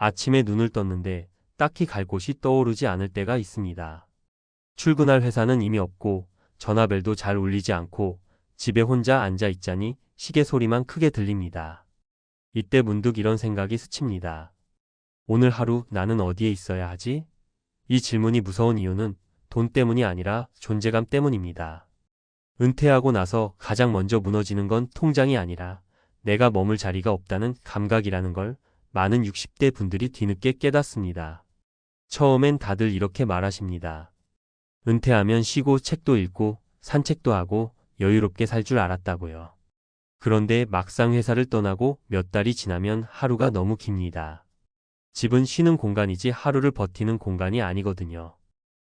아침에 눈을 떴는데 딱히 갈 곳이 떠오르지 않을 때가 있습니다. 출근할 회사는 이미 없고 전화벨도 잘 울리지 않고 집에 혼자 앉아 있자니 시계 소리만 크게 들립니다. 이때 문득 이런 생각이 스칩니다. 오늘 하루 나는 어디에 있어야 하지? 이 질문이 무서운 이유는 돈 때문이 아니라 존재감 때문입니다. 은퇴하고 나서 가장 먼저 무너지는 건 통장이 아니라 내가 머물 자리가 없다는 감각이라는 걸 많은 60대 분들이 뒤늦게 깨닫습니다. 처음엔 다들 이렇게 말하십니다. 은퇴하면 쉬고 책도 읽고 산책도 하고 여유롭게 살 줄 알았다고요. 그런데 막상 회사를 떠나고 몇 달이 지나면 하루가 너무 깁니다. 집은 쉬는 공간이지 하루를 버티는 공간이 아니거든요.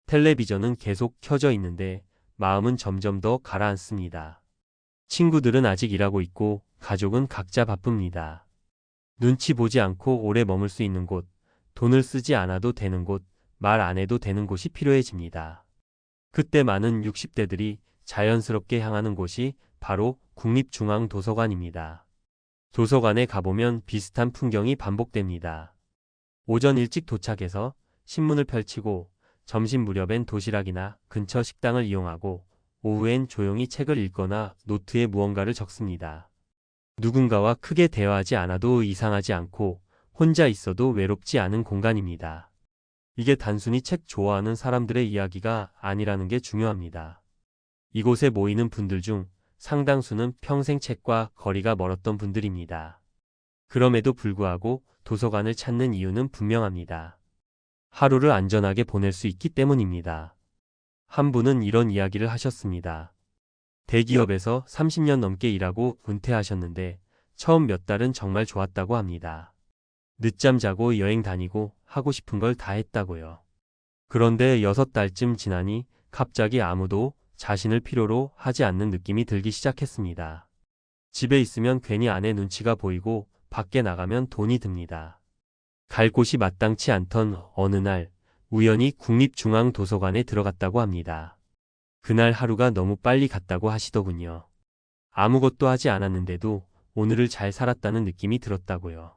텔레비전은 계속 켜져 있는데 마음은 점점 더 가라앉습니다. 친구들은 아직 일하고 있고 가족은 각자 바쁩니다. 눈치 보지 않고 오래 머물 수 있는 곳, 돈을 쓰지 않아도 되는 곳, 말 안 해도 되는 곳이 필요해집니다. 그때 많은 60대들이 자연스럽게 향하는 곳이 바로 국립중앙도서관입니다. 도서관에 가보면 비슷한 풍경이 반복됩니다. 오전 일찍 도착해서 신문을 펼치고 점심 무렵엔 도시락이나 근처 식당을 이용하고 오후엔 조용히 책을 읽거나 노트에 무언가를 적습니다. 누군가와 크게 대화하지 않아도 이상하지 않고 혼자 있어도 외롭지 않은 공간입니다. 이게 단순히 책 좋아하는 사람들의 이야기가 아니라는 게 중요합니다. 이곳에 모이는 분들 중 상당수는 평생 책과 거리가 멀었던 분들입니다. 그럼에도 불구하고 도서관을 찾는 이유는 분명합니다. 하루를 안전하게 보낼 수 있기 때문입니다. 한 분은 이런 이야기를 하셨습니다. 대기업에서 30년 넘게 일하고 은퇴하셨는데 처음 몇 달은 정말 좋았다고 합니다. 늦잠 자고 여행 다니고 하고 싶은 걸 다 했다고요. 그런데 6달쯤 지나니 갑자기 아무도 자신을 필요로 하지 않는 느낌이 들기 시작했습니다. 집에 있으면 괜히 아내 눈치가 보이고 밖에 나가면 돈이 듭니다. 갈 곳이 마땅치 않던 어느 날 우연히 국립중앙도서관에 들어갔다고 합니다. 그날 하루가 너무 빨리 갔다고 하시더군요. 아무것도 하지 않았는데도 오늘을 잘 살았다는 느낌이 들었다고요.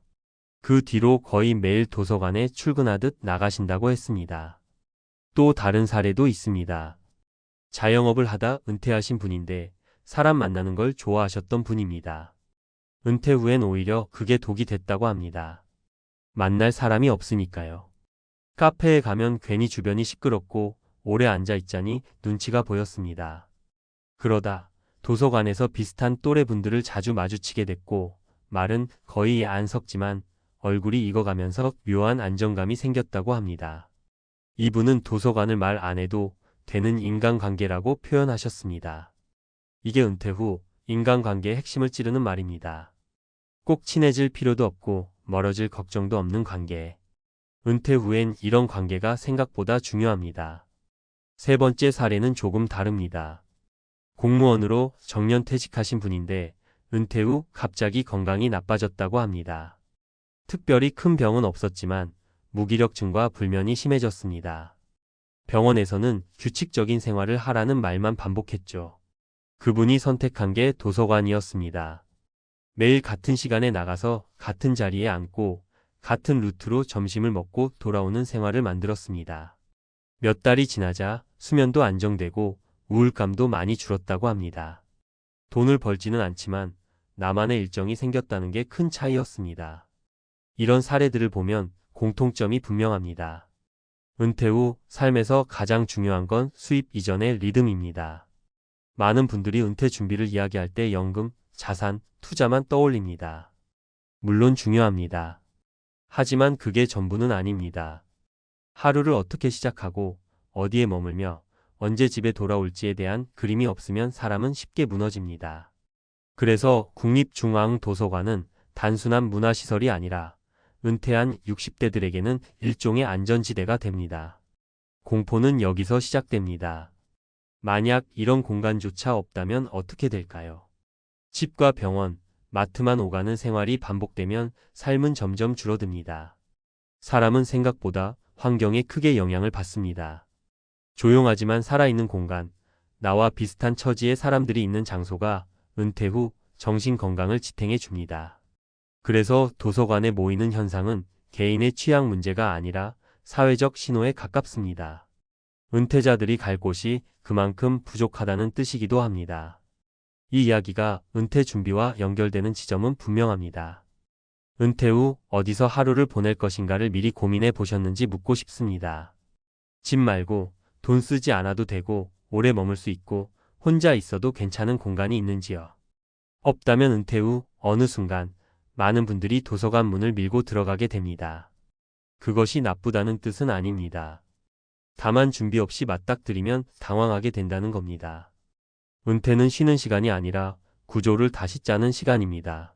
그 뒤로 거의 매일 도서관에 출근하듯 나가신다고 했습니다. 또 다른 사례도 있습니다. 자영업을 하다 은퇴하신 분인데 사람 만나는 걸 좋아하셨던 분입니다. 은퇴 후엔 오히려 그게 독이 됐다고 합니다. 만날 사람이 없으니까요. 카페에 가면 괜히 주변이 시끄럽고 오래 앉아 있자니 눈치가 보였습니다. 그러다 도서관에서 비슷한 또래 분들을 자주 마주치게 됐고 말은 거의 안 섞지만 얼굴이 익어가면서 묘한 안정감이 생겼다고 합니다. 이분은 도서관을 말 안 해도 되는 인간관계라고 표현하셨습니다. 이게 은퇴 후 인간관계의 핵심을 찌르는 말입니다. 꼭 친해질 필요도 없고 멀어질 걱정도 없는 관계. 은퇴 후엔 이런 관계가 생각보다 중요합니다. 세 번째 사례는 조금 다릅니다. 공무원으로 정년퇴직하신 분인데 은퇴 후 갑자기 건강이 나빠졌다고 합니다. 특별히 큰 병은 없었지만 무기력증과 불면이 심해졌습니다. 병원에서는 규칙적인 생활을 하라는 말만 반복했죠. 그분이 선택한 게 도서관이었습니다. 매일 같은 시간에 나가서 같은 자리에 앉고 같은 루트로 점심을 먹고 돌아오는 생활을 만들었습니다. 몇 달이 지나자 수면도 안정되고 우울감도 많이 줄었다고 합니다. 돈을 벌지는 않지만 나만의 일정이 생겼다는 게 큰 차이였습니다. 이런 사례들을 보면 공통점이 분명합니다. 은퇴 후 삶에서 가장 중요한 건 수입 이전의 리듬입니다. 많은 분들이 은퇴 준비를 이야기할 때 연금, 자산, 투자만 떠올립니다. 물론 중요합니다. 하지만 그게 전부는 아닙니다. 하루를 어떻게 시작하고 어디에 머물며 언제 집에 돌아올지에 대한 그림이 없으면 사람은 쉽게 무너집니다. 그래서 국립중앙도서관은 단순한 문화시설이 아니라 은퇴한 60대들에게는 일종의 안전지대가 됩니다. 공포는 여기서 시작됩니다. 만약 이런 공간조차 없다면 어떻게 될까요? 집과 병원, 마트만 오가는 생활이 반복되면 삶은 점점 줄어듭니다. 사람은 생각보다 환경에 크게 영향을 받습니다. 조용하지만 살아있는 공간, 나와 비슷한 처지의 사람들이 있는 장소가 은퇴 후 정신 건강을 지탱해 줍니다. 그래서 도서관에 모이는 현상은 개인의 취향 문제가 아니라 사회적 신호에 가깝습니다. 은퇴자들이 갈 곳이 그만큼 부족하다는 뜻이기도 합니다. 이 이야기가 은퇴 준비와 연결되는 지점은 분명합니다. 은퇴 후 어디서 하루를 보낼 것인가를 미리 고민해 보셨는지 묻고 싶습니다. 집 말고 돈 쓰지 않아도 되고 오래 머물 수 있고 혼자 있어도 괜찮은 공간이 있는지요? 없다면 은퇴 후 어느 순간 많은 분들이 도서관 문을 밀고 들어가게 됩니다. 그것이 나쁘다는 뜻은 아닙니다. 다만 준비 없이 맞닥뜨리면 당황하게 된다는 겁니다. 은퇴는 쉬는 시간이 아니라 구조를 다시 짜는 시간입니다.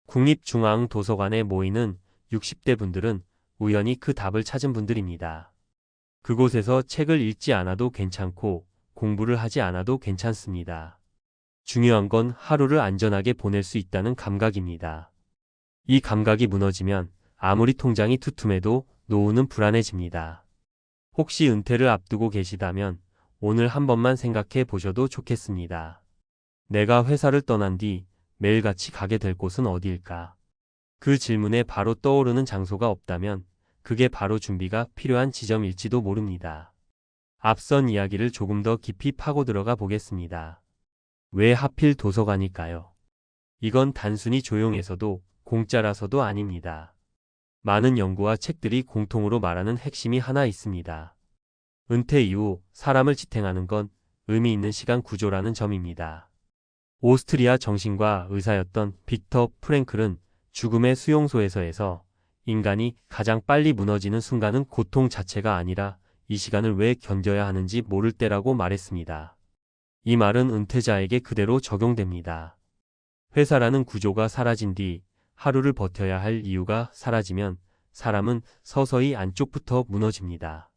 국립중앙도서관에 모이는 60대 분들은 우연히 그 답을 찾은 분들입니다. 그곳에서 책을 읽지 않아도 괜찮고 공부를 하지 않아도 괜찮습니다. 중요한 건 하루를 안전하게 보낼 수 있다는 감각입니다. 이 감각이 무너지면 아무리 통장이 두툼해도 노후는 불안해집니다. 혹시 은퇴를 앞두고 계시다면 오늘 한 번만 생각해 보셔도 좋겠습니다. 내가 회사를 떠난 뒤 매일같이 가게 될 곳은 어디일까? 그 질문에 바로 떠오르는 장소가 없다면 그게 바로 준비가 필요한 지점일지도 모릅니다. 앞선 이야기를 조금 더 깊이 파고 들어가 보겠습니다. 왜 하필 도서관일까요? 이건 단순히 조용해서도 공짜라서도 아닙니다. 많은 연구와 책들이 공통으로 말하는 핵심이 하나 있습니다. 은퇴 이후 사람을 지탱하는 건 의미 있는 시간 구조라는 점입니다. 오스트리아 정신과 의사였던 빅터 프랭클은 죽음의 수용소에서에서 인간이 가장 빨리 무너지는 순간은 고통 자체가 아니라 이 시간을 왜 견뎌야 하는지 모를 때라고 말했습니다. 이 말은 은퇴자에게 그대로 적용됩니다. 회사라는 구조가 사라진 뒤 하루를 버텨야 할 이유가 사라지면 사람은 서서히 안쪽부터 무너집니다.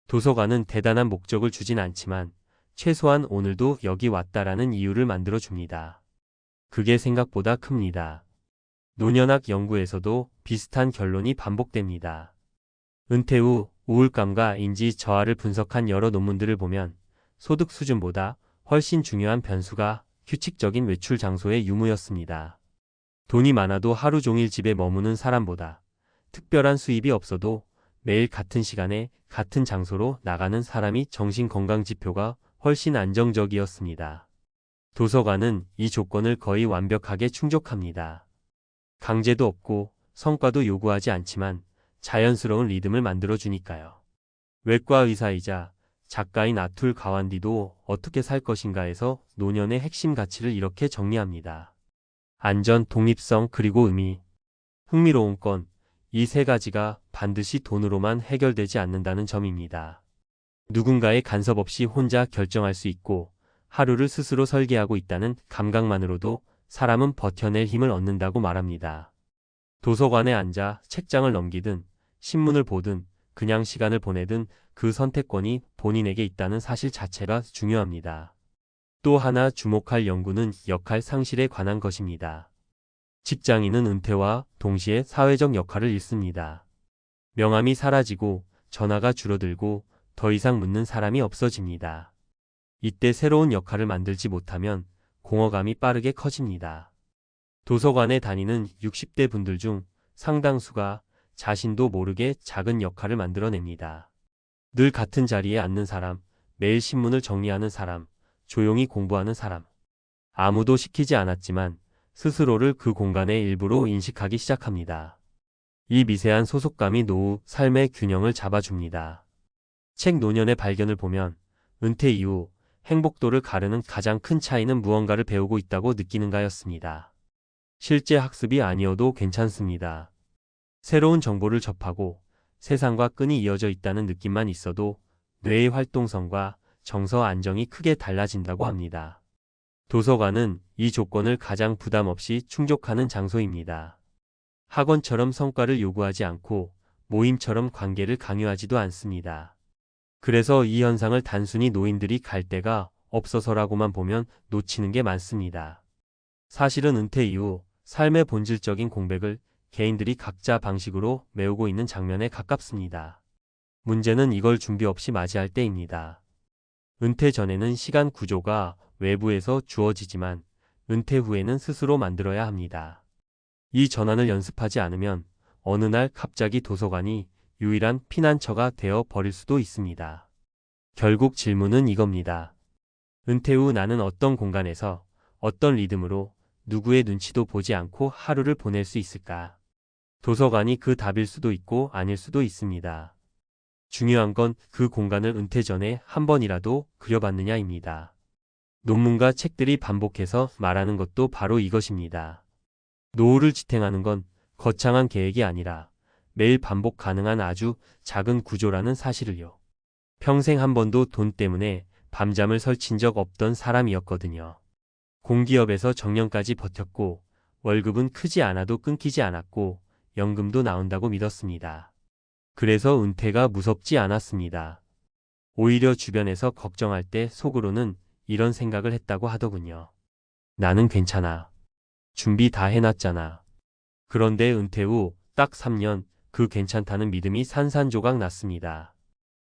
도서관은 대단한 목적을 주진 않지만 최소한 오늘도 여기 왔다라는 이유를 만들어줍니다. 그게 생각보다 큽니다. 노년학 연구에서도 비슷한 결론이 반복됩니다. 은퇴 후 우울감과 인지 저하를 분석한 여러 논문들을 보면 소득 수준보다 훨씬 중요한 변수가 규칙적인 외출 장소의 유무였습니다. 돈이 많아도 하루 종일 집에 머무는 사람보다 특별한 수입이 없어도 매일 같은 시간에 같은 장소로 나가는 사람이 정신건강 지표가 훨씬 안정적이었습니다. 도서관은 이 조건을 거의 완벽하게 충족합니다. 강제도 없고 성과도 요구하지 않지만 자연스러운 리듬을 만들어주니까요. 외과 의사이자 작가인 아툴 가완디도 어떻게 살 것인가에서 노년의 핵심 가치를 이렇게 정리합니다. 안전, 독립성, 그리고 의미. 흥미로운 건 이 세 가지가 반드시 돈으로만 해결되지 않는다는 점입니다. 누군가의 간섭 없이 혼자 결정할 수 있고 하루를 스스로 설계하고 있다는 감각만으로도 사람은 버텨낼 힘을 얻는다고 말합니다. 도서관에 앉아 책장을 넘기든 신문을 보든 그냥 시간을 보내든 그 선택권이 본인에게 있다는 사실 자체가 중요합니다. 또 하나 주목할 연구는 역할 상실에 관한 것입니다. 직장인은 은퇴와 동시에 사회적 역할을 잃습니다. 명함이 사라지고 전화가 줄어들고 더 이상 묻는 사람이 없어집니다. 이때 새로운 역할을 만들지 못하면 공허감이 빠르게 커집니다. 도서관에 다니는 60대 분들 중 상당수가 자신도 모르게 작은 역할을 만들어냅니다. 늘 같은 자리에 앉는 사람, 매일 신문을 정리하는 사람, 조용히 공부하는 사람. 아무도 시키지 않았지만 스스로를 그 공간의 일부로 인식하기 시작합니다. 이 미세한 소속감이 노후, 삶의 균형을 잡아줍니다. 책 노년의 발견을 보면 은퇴 이후 행복도를 가르는 가장 큰 차이는 무언가를 배우고 있다고 느끼는가였습니다. 실제 학습이 아니어도 괜찮습니다. 새로운 정보를 접하고 세상과 끈이 이어져 있다는 느낌만 있어도 뇌의 활동성과 정서 안정이 크게 달라진다고 합니다. 도서관은 이 조건을 가장 부담 없이 충족하는 장소입니다. 학원처럼 성과를 요구하지 않고 모임처럼 관계를 강요하지도 않습니다. 그래서 이 현상을 단순히 노인들이 갈 데가 없어서라고만 보면 놓치는 게 많습니다. 사실은 은퇴 이후 삶의 본질적인 공백을 개인들이 각자 방식으로 메우고 있는 장면에 가깝습니다. 문제는 이걸 준비 없이 맞이할 때입니다. 은퇴 전에는 시간 구조가 외부에서 주어지지만 은퇴 후에는 스스로 만들어야 합니다. 이 전환을 연습하지 않으면 어느 날 갑자기 도서관이 유일한 피난처가 되어 버릴 수도 있습니다. 결국 질문은 이겁니다. 은퇴 후 나는 어떤 공간에서, 어떤 리듬으로, 누구의 눈치도 보지 않고 하루를 보낼 수 있을까? 도서관이 그 답일 수도 있고 아닐 수도 있습니다. 중요한 건 그 공간을 은퇴 전에 한 번이라도 그려봤느냐입니다. 논문과 책들이 반복해서 말하는 것도 바로 이것입니다. 노후를 지탱하는 건 거창한 계획이 아니라 매일 반복 가능한 아주 작은 구조라는 사실을요. 평생 한 번도 돈 때문에 밤잠을 설친 적 없던 사람이었거든요. 공기업에서 정년까지 버텼고 월급은 크지 않아도 끊기지 않았고 연금도 나온다고 믿었습니다. 그래서 은퇴가 무섭지 않았습니다. 오히려 주변에서 걱정할 때 속으로는 이런 생각을 했다고 하더군요. 나는 괜찮아. 준비 다 해놨잖아. 그런데 은퇴 후 딱 3년 그 괜찮다는 믿음이 산산조각 났습니다.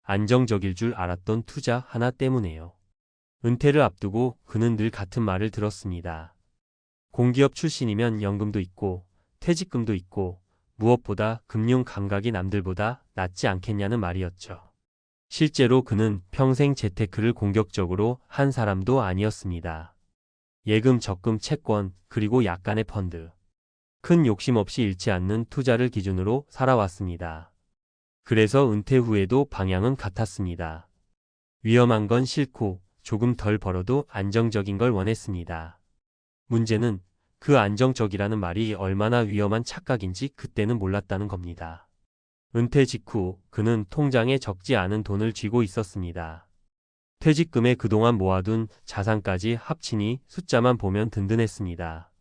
안정적일 줄 알았던 투자 하나 때문에요. 은퇴를 앞두고 그는 늘 같은 말을 들었습니다. 공기업 출신이면 연금도 있고 퇴직금도 있고 무엇보다 금융 감각이 남들보다 낫지 않겠냐는 말이었죠. 실제로 그는 평생 재테크를 공격적으로 한 사람도 아니었습니다. 예금, 적금, 채권, 그리고 약간의 펀드. 큰 욕심 없이 잃지 않는 투자를 기준으로 살아왔습니다. 그래서 은퇴 후에도 방향은 같았습니다. 위험한 건 싫고 조금 덜 벌어도 안정적인 걸 원했습니다. 문제는 그 안정적이라는 말이 얼마나 위험한 착각인지 그때는 몰랐다는 겁니다. 은퇴 직후 그는 통장에 적지 않은 돈을 쥐고 있었습니다. 퇴직금에 그동안 모아둔 자산까지 합치니 숫자만 보면 든든했습니다.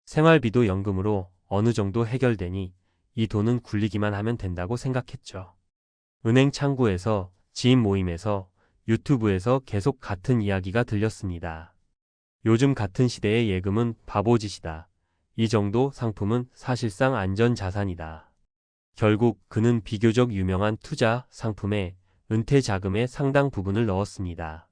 생활비도 연금으로 어느 정도 해결되니 이 돈은 굴리기만 하면 된다고 생각했죠. 은행 창구에서, 지인 모임에서, 유튜브에서 계속 같은 이야기가 들렸습니다. 요즘 같은 시대의 예금은 바보짓이다. 이 정도 상품은 사실상 안전자산이다. 결국 그는 비교적 유명한 투자 상품에 은퇴 자금의 상당 부분을 넣었습니다.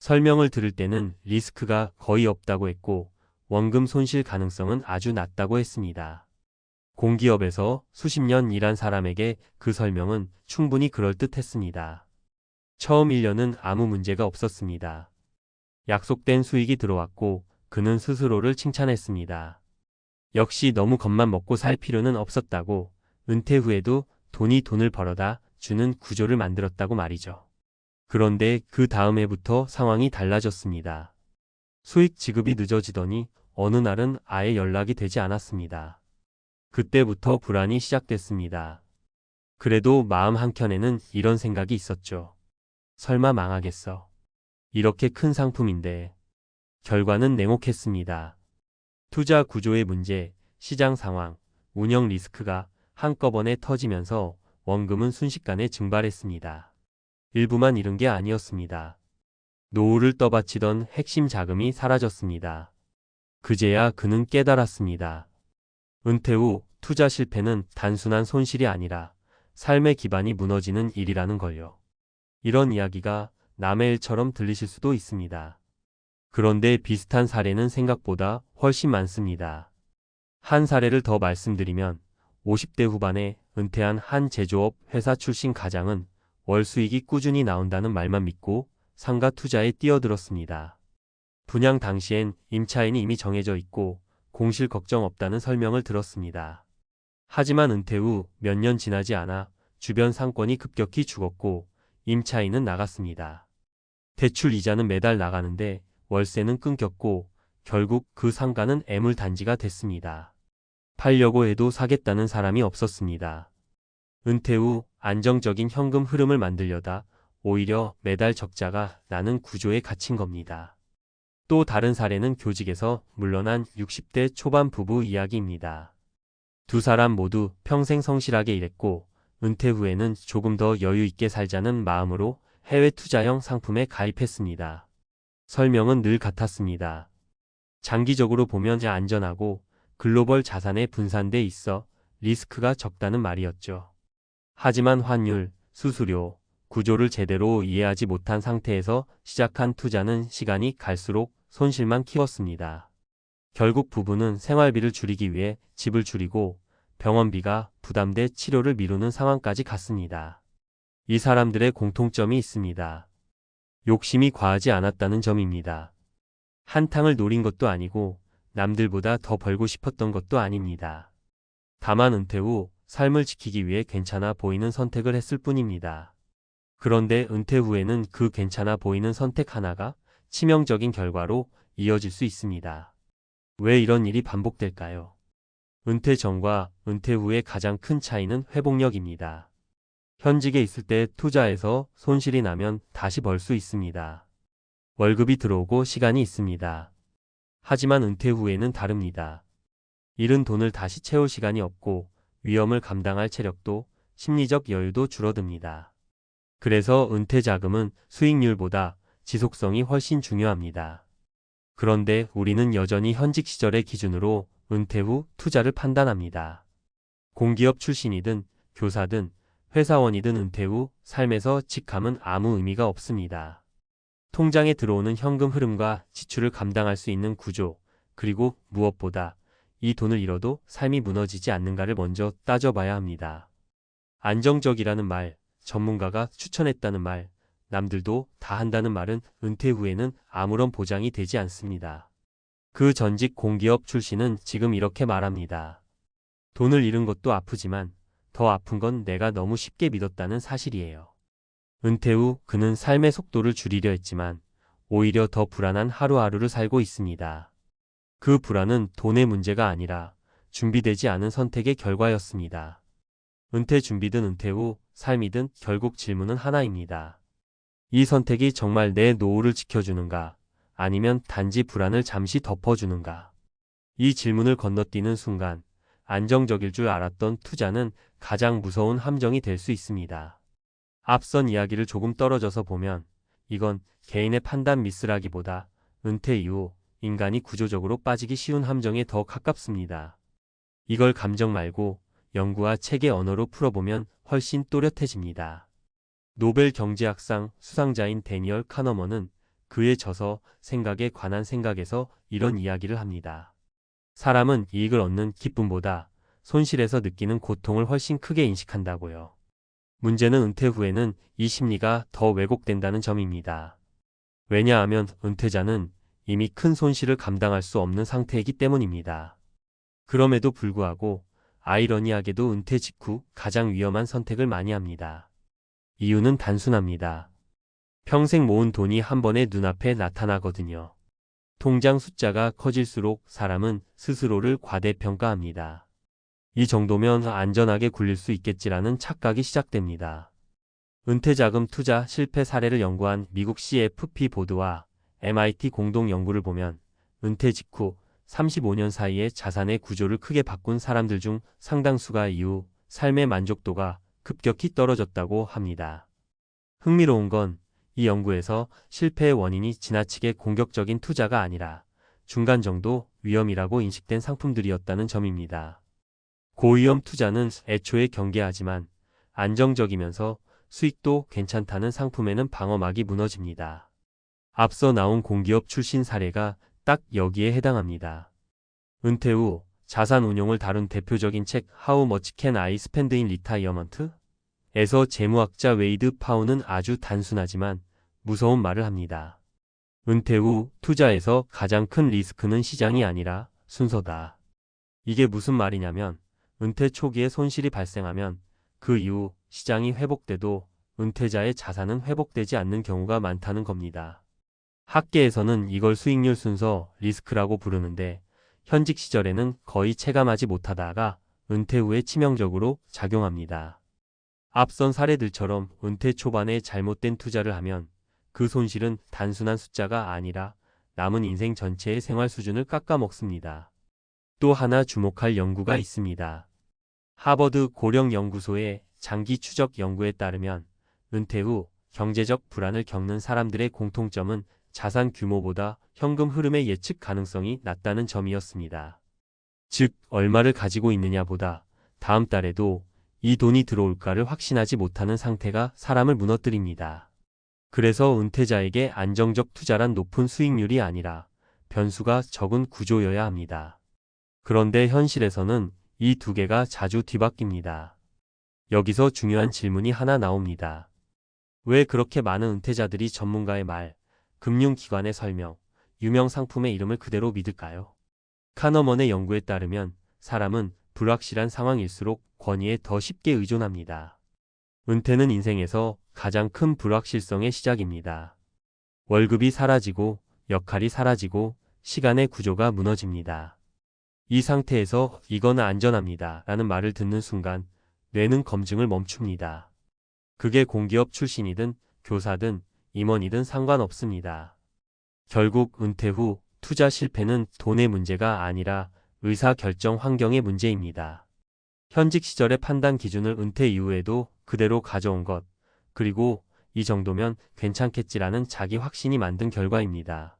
설명을 들을 때는 리스크가 거의 없다고 했고 원금 손실 가능성은 아주 낮다고 했습니다. 공기업에서 수십 년 일한 사람에게 그 설명은 충분히 그럴듯했습니다. 처음 1년은 아무 문제가 없었습니다. 약속된 수익이 들어왔고 그는 스스로를 칭찬했습니다. 역시 너무 겁만 먹고 살 필요는 없었다고, 은퇴 후에도 돈이 돈을 벌어다 주는 구조를 만들었다고 말이죠. 그런데 그 다음 해부터 상황이 달라졌습니다. 수익 지급이 늦어지더니 어느 날은 아예 연락이 되지 않았습니다. 그때부터 불안이 시작됐습니다. 그래도 마음 한켠에는 이런 생각이 있었죠. 설마 망하겠어. 이렇게 큰 상품인데. 결과는 냉혹했습니다. 투자 구조의 문제, 시장 상황, 운영 리스크가 한꺼번에 터지면서 원금은 순식간에 증발했습니다. 일부만 잃은 게 아니었습니다. 노후를 떠받치던 핵심 자금이 사라졌습니다. 그제야 그는 깨달았습니다. 은퇴 후 투자 실패는 단순한 손실이 아니라 삶의 기반이 무너지는 일이라는 걸요. 이런 이야기가 남의 일처럼 들리실 수도 있습니다. 그런데 비슷한 사례는 생각보다 훨씬 많습니다. 한 사례를 더 말씀드리면 50대 후반에 은퇴한 한 제조업 회사 출신 가장은 월 수익이 꾸준히 나온다는 말만 믿고 상가 투자에 뛰어들었습니다. 분양 당시엔 임차인이 이미 정해져 있고 공실 걱정 없다는 설명을 들었습니다. 하지만 은퇴 후 몇 년 지나지 않아 주변 상권이 급격히 죽었고 임차인은 나갔습니다. 대출 이자는 매달 나가는데 월세는 끊겼고 결국 그 상가는 애물단지가 됐습니다. 팔려고 해도 사겠다는 사람이 없었습니다. 은퇴 후 안정적인 현금 흐름을 만들려다 오히려 매달 적자가 나는 구조에 갇힌 겁니다. 또 다른 사례는 교직에서 물러난 60대 초반 부부 이야기입니다. 두 사람 모두 평생 성실하게 일했고 은퇴 후에는 조금 더 여유 있게 살자는 마음으로 해외 투자형 상품에 가입했습니다. 설명은 늘 같았습니다. 장기적으로 보면 안전하고 글로벌 자산에 분산돼 있어 리스크가 적다는 말이었죠. 하지만 환율, 수수료, 구조를 제대로 이해하지 못한 상태에서 시작한 투자는 시간이 갈수록 손실만 키웠습니다. 결국 부부는 생활비를 줄이기 위해 집을 줄이고 병원비가 부담돼 치료를 미루는 상황까지 갔습니다. 이 사람들의 공통점이 있습니다. 욕심이 과하지 않았다는 점입니다. 한탕을 노린 것도 아니고 남들보다 더 벌고 싶었던 것도 아닙니다. 다만 은퇴 후 삶을 지키기 위해 괜찮아 보이는 선택을 했을 뿐입니다. 그런데 은퇴 후에는 그 괜찮아 보이는 선택 하나가 치명적인 결과로 이어질 수 있습니다. 왜 이런 일이 반복될까요? 은퇴 전과 은퇴 후의 가장 큰 차이는 회복력입니다. 현직에 있을 때 투자해서 손실이 나면 다시 벌 수 있습니다. 월급이 들어오고 시간이 있습니다. 하지만 은퇴 후에는 다릅니다. 잃은 돈을 다시 채울 시간이 없고 위험을 감당할 체력도 심리적 여유도 줄어듭니다. 그래서 은퇴 자금은 수익률보다 지속성이 훨씬 중요합니다. 그런데 우리는 여전히 현직 시절의 기준으로 은퇴 후 투자를 판단합니다. 공기업 출신이든 교사든 회사원이든 은퇴 후 삶에서 직함은 아무 의미가 없습니다. 통장에 들어오는 현금 흐름과 지출을 감당할 수 있는 구조, 그리고 무엇보다 이 돈을 잃어도 삶이 무너지지 않는가를 먼저 따져봐야 합니다. 안정적이라는 말, 전문가가 추천했다는 말, 남들도 다 한다는 말은 은퇴 후에는 아무런 보장이 되지 않습니다. 그 전직 공기업 출신은 지금 이렇게 말합니다. 돈을 잃은 것도 아프지만 더 아픈 건 내가 너무 쉽게 믿었다는 사실이에요. 은퇴 후 그는 삶의 속도를 줄이려 했지만 오히려 더 불안한 하루하루를 살고 있습니다. 그 불안은 돈의 문제가 아니라 준비되지 않은 선택의 결과였습니다. 은퇴 준비든 은퇴 후 삶이든 결국 질문은 하나입니다. 이 선택이 정말 내 노후를 지켜주는가, 아니면 단지 불안을 잠시 덮어주는가? 이 질문을 건너뛰는 순간 안정적일 줄 알았던 투자는 가장 무서운 함정이 될 수 있습니다. 앞선 이야기를 조금 떨어져서 보면 이건 개인의 판단 미스라기보다 은퇴 이후 인간이 구조적으로 빠지기 쉬운 함정에 더 가깝습니다. 이걸 감정 말고 연구와 책의 언어로 풀어보면 훨씬 또렷해집니다. 노벨 경제학상 수상자인 데니얼 카너먼은 그의 저서 생각에 관한 생각에서 이런 이야기를 합니다. 사람은 이익을 얻는 기쁨보다 손실에서 느끼는 고통을 훨씬 크게 인식한다고요. 문제는 은퇴 후에는 이 심리가 더 왜곡된다는 점입니다. 왜냐하면 은퇴자는 이미 큰 손실을 감당할 수 없는 상태이기 때문입니다. 그럼에도 불구하고 아이러니하게도 은퇴 직후 가장 위험한 선택을 많이 합니다. 이유는 단순합니다. 평생 모은 돈이 한 번에 눈앞에 나타나거든요. 통장 숫자가 커질수록 사람은 스스로를 과대평가합니다. 이 정도면 안전하게 굴릴 수 있겠지라는 착각이 시작됩니다. 은퇴자금 투자 실패 사례를 연구한 미국 CFP 보드와 MIT 공동 연구를 보면 은퇴 직후 35년 사이에 자산의 구조를 크게 바꾼 사람들 중 상당수가 이후 삶의 만족도가 급격히 떨어졌다고 합니다. 흥미로운 건 이 연구에서 실패의 원인이 지나치게 공격적인 투자가 아니라 중간 정도 위험이라고 인식된 상품들이었다는 점입니다. 고위험 투자는 애초에 경계하지만 안정적이면서 수익도 괜찮다는 상품에는 방어막이 무너집니다. 앞서 나온 공기업 출신 사례가 딱 여기에 해당합니다. 은퇴 후 자산 운용을 다룬 대표적인 책 How Much Can I Spend in Retirement? 에서 재무학자 웨이드 파우는 아주 단순하지만 무서운 말을 합니다. 은퇴 후 투자에서 가장 큰 리스크는 시장이 아니라 순서다. 이게 무슨 말이냐면 은퇴 초기에 손실이 발생하면 그 이후 시장이 회복돼도 은퇴자의 자산은 회복되지 않는 경우가 많다는 겁니다. 학계에서는 이걸 수익률 순서 리스크라고 부르는데 현직 시절에는 거의 체감하지 못하다가 은퇴 후에 치명적으로 작용합니다. 앞선 사례들처럼 은퇴 초반에 잘못된 투자를 하면 그 손실은 단순한 숫자가 아니라 남은 인생 전체의 생활 수준을 깎아먹습니다. 또 하나 주목할 연구가 있습니다. 하버드 고령연구소의 장기 추적 연구에 따르면 은퇴 후 경제적 불안을 겪는 사람들의 공통점은 자산 규모보다 현금 흐름의 예측 가능성이 낮다는 점이었습니다. 즉, 얼마를 가지고 있느냐보다 다음 달에도 이 돈이 들어올까를 확신하지 못하는 상태가 사람을 무너뜨립니다. 그래서 은퇴자에게 안정적 투자란 높은 수익률이 아니라 변수가 적은 구조여야 합니다. 그런데 현실에서는 이 두 개가 자주 뒤바뀝니다. 여기서 중요한 질문이 하나 나옵니다. 왜 그렇게 많은 은퇴자들이 전문가의 말, 금융기관의 설명, 유명 상품의 이름을 그대로 믿을까요? 카너먼의 연구에 따르면 사람은 불확실한 상황일수록 권위에 더 쉽게 의존합니다. 은퇴는 인생에서 가장 큰 불확실성의 시작입니다. 월급이 사라지고 역할이 사라지고 시간의 구조가 무너집니다. 이 상태에서 이건 안전합니다 라는 말을 듣는 순간 뇌는 검증을 멈춥니다. 그게 공기업 출신이든 교사든 임원이든 상관없습니다. 결국 은퇴 후 투자 실패는 돈의 문제가 아니라 의사결정 환경의 문제입니다. 현직 시절의 판단 기준을 은퇴 이후에도 그대로 가져온 것, 그리고 이 정도면 괜찮겠지라는 자기 확신이 만든 결과입니다.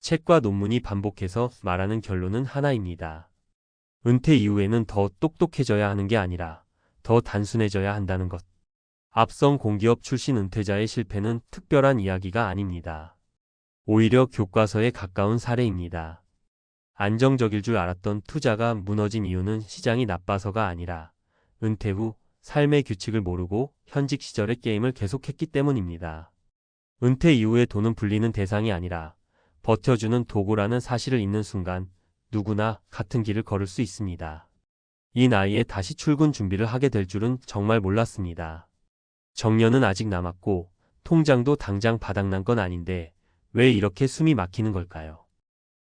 책과 논문이 반복해서 말하는 결론은 하나입니다. 은퇴 이후에는 더 똑똑해져야 하는 게 아니라 더 단순해져야 한다는 것. 앞선 공기업 출신 은퇴자의 실패는 특별한 이야기가 아닙니다. 오히려 교과서에 가까운 사례입니다. 안정적일 줄 알았던 투자가 무너진 이유는 시장이 나빠서가 아니라 은퇴 후 삶의 규칙을 모르고 현직 시절의 게임을 계속했기 때문입니다. 은퇴 이후에 돈은 불리는 대상이 아니라 버텨주는 도구라는 사실을 잊는 순간 누구나 같은 길을 걸을 수 있습니다. 이 나이에 다시 출근 준비를 하게 될 줄은 정말 몰랐습니다. 정년은 아직 남았고 통장도 당장 바닥난 건 아닌데 왜 이렇게 숨이 막히는 걸까요?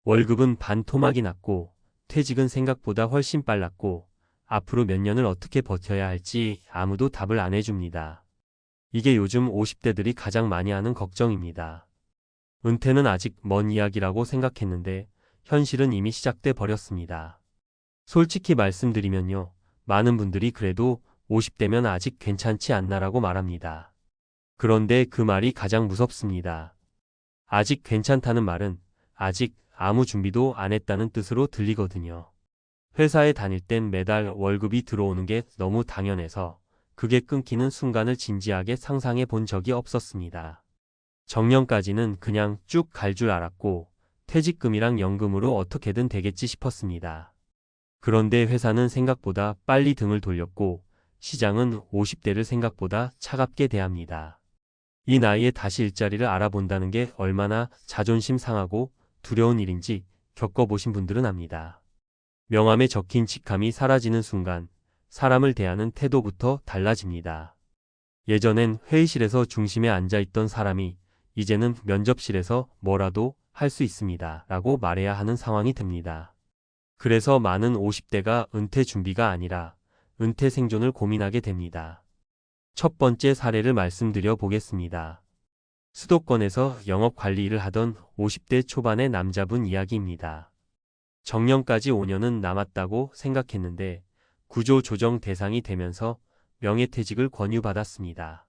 월급은 반토막이 났고 퇴직은 생각보다 훨씬 빨랐고 앞으로 몇 년을 어떻게 버텨야 할지 아무도 답을 안 해줍니다. 이게 요즘 50대들이 가장 많이 하는 걱정입니다. 은퇴는 아직 먼 이야기라고 생각했는데 현실은 이미 시작돼 버렸습니다. 솔직히 말씀드리면요. 많은 분들이 그래도 50대면 아직 괜찮지 않나라고 말합니다. 그런데 그 말이 가장 무섭습니다. 아직 괜찮다는 말은 아직 아무 준비도 안 했다는 뜻으로 들리거든요. 회사에 다닐 땐 매달 월급이 들어오는 게 너무 당연해서 그게 끊기는 순간을 진지하게 상상해 본 적이 없었습니다. 정년까지는 그냥 쭉 갈 줄 알았고 퇴직금이랑 연금으로 어떻게든 되겠지 싶었습니다. 그런데 회사는 생각보다 빨리 등을 돌렸고 시장은 50대를 생각보다 차갑게 대합니다. 이 나이에 다시 일자리를 알아본다는 게 얼마나 자존심 상하고 두려운 일인지 겪어보신 분들은 압니다. 명함에 적힌 직함이 사라지는 순간 사람을 대하는 태도부터 달라집니다. 예전엔 회의실에서 중심에 앉아있던 사람이 이제는 면접실에서 뭐라도 할 수 있습니다 라고 말해야 하는 상황이 됩니다. 그래서 많은 50대가 은퇴 준비가 아니라 은퇴 생존을 고민하게 됩니다. 첫 번째 사례를 말씀드려 보겠습니다. 수도권에서 영업관리 일을 하던 50대 초반의 남자분 이야기입니다. 정년까지 5년은 남았다고 생각했는데 구조조정 대상이 되면서 명예퇴직을 권유받았습니다.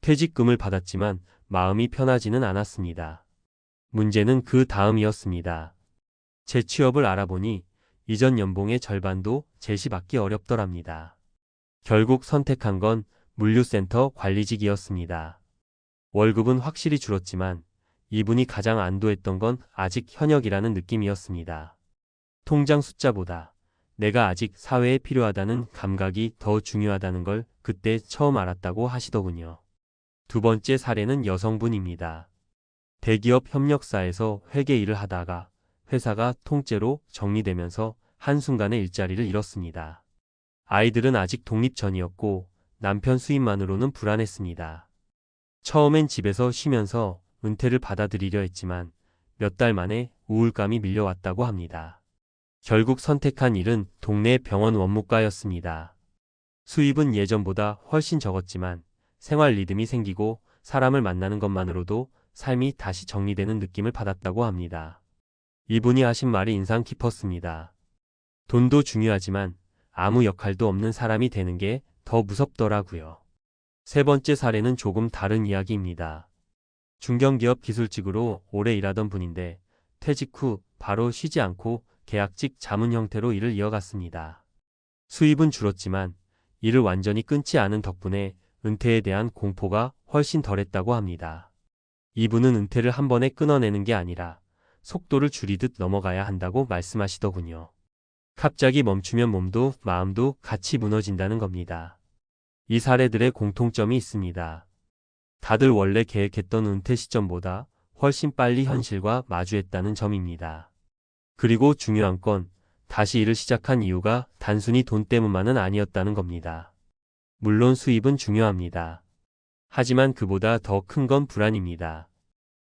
퇴직금을 받았지만 마음이 편하지는 않았습니다. 문제는 그 다음이었습니다. 재취업을 알아보니 이전 연봉의 절반도 제시받기 어렵더랍니다. 결국 선택한 건 물류센터 관리직이었습니다. 월급은 확실히 줄었지만 이분이 가장 안도했던 건 아직 현역이라는 느낌이었습니다. 통장 숫자보다 내가 아직 사회에 필요하다는 감각이 더 중요하다는 걸 그때 처음 알았다고 하시더군요. 두 번째 사례는 여성분입니다. 대기업 협력사에서 회계 일을 하다가 회사가 통째로 정리되면서 한순간에 일자리를 잃었습니다. 아이들은 아직 독립 전이었고 남편 수입만으로는 불안했습니다. 처음엔 집에서 쉬면서 은퇴를 받아들이려 했지만 몇 달 만에 우울감이 밀려왔다고 합니다. 결국 선택한 일은 동네 병원 원무과였습니다. 수입은 예전보다 훨씬 적었지만 생활 리듬이 생기고 사람을 만나는 것만으로도 삶이 다시 정리되는 느낌을 받았다고 합니다. 이분이 하신 말이 인상 깊었습니다. 돈도 중요하지만 아무 역할도 없는 사람이 되는 게 더 무섭더라고요. 세 번째 사례는 조금 다른 이야기입니다. 중견기업 기술직으로 오래 일하던 분인데 퇴직 후 바로 쉬지 않고 계약직 자문 형태로 일을 이어갔습니다. 수입은 줄었지만 일을 완전히 끊지 않은 덕분에 은퇴에 대한 공포가 훨씬 덜했다고 합니다. 이분은 은퇴를 한 번에 끊어내는 게 아니라 속도를 줄이듯 넘어가야 한다고 말씀하시더군요. 갑자기 멈추면 몸도 마음도 같이 무너진다는 겁니다. 이 사례들의 공통점이 있습니다. 다들 원래 계획했던 은퇴 시점보다 훨씬 빨리 현실과 마주했다는 점입니다. 그리고 중요한 건 다시 일을 시작한 이유가 단순히 돈 때문만은 아니었다는 겁니다. 물론 수입은 중요합니다. 하지만 그보다 더 큰 건 불안입니다.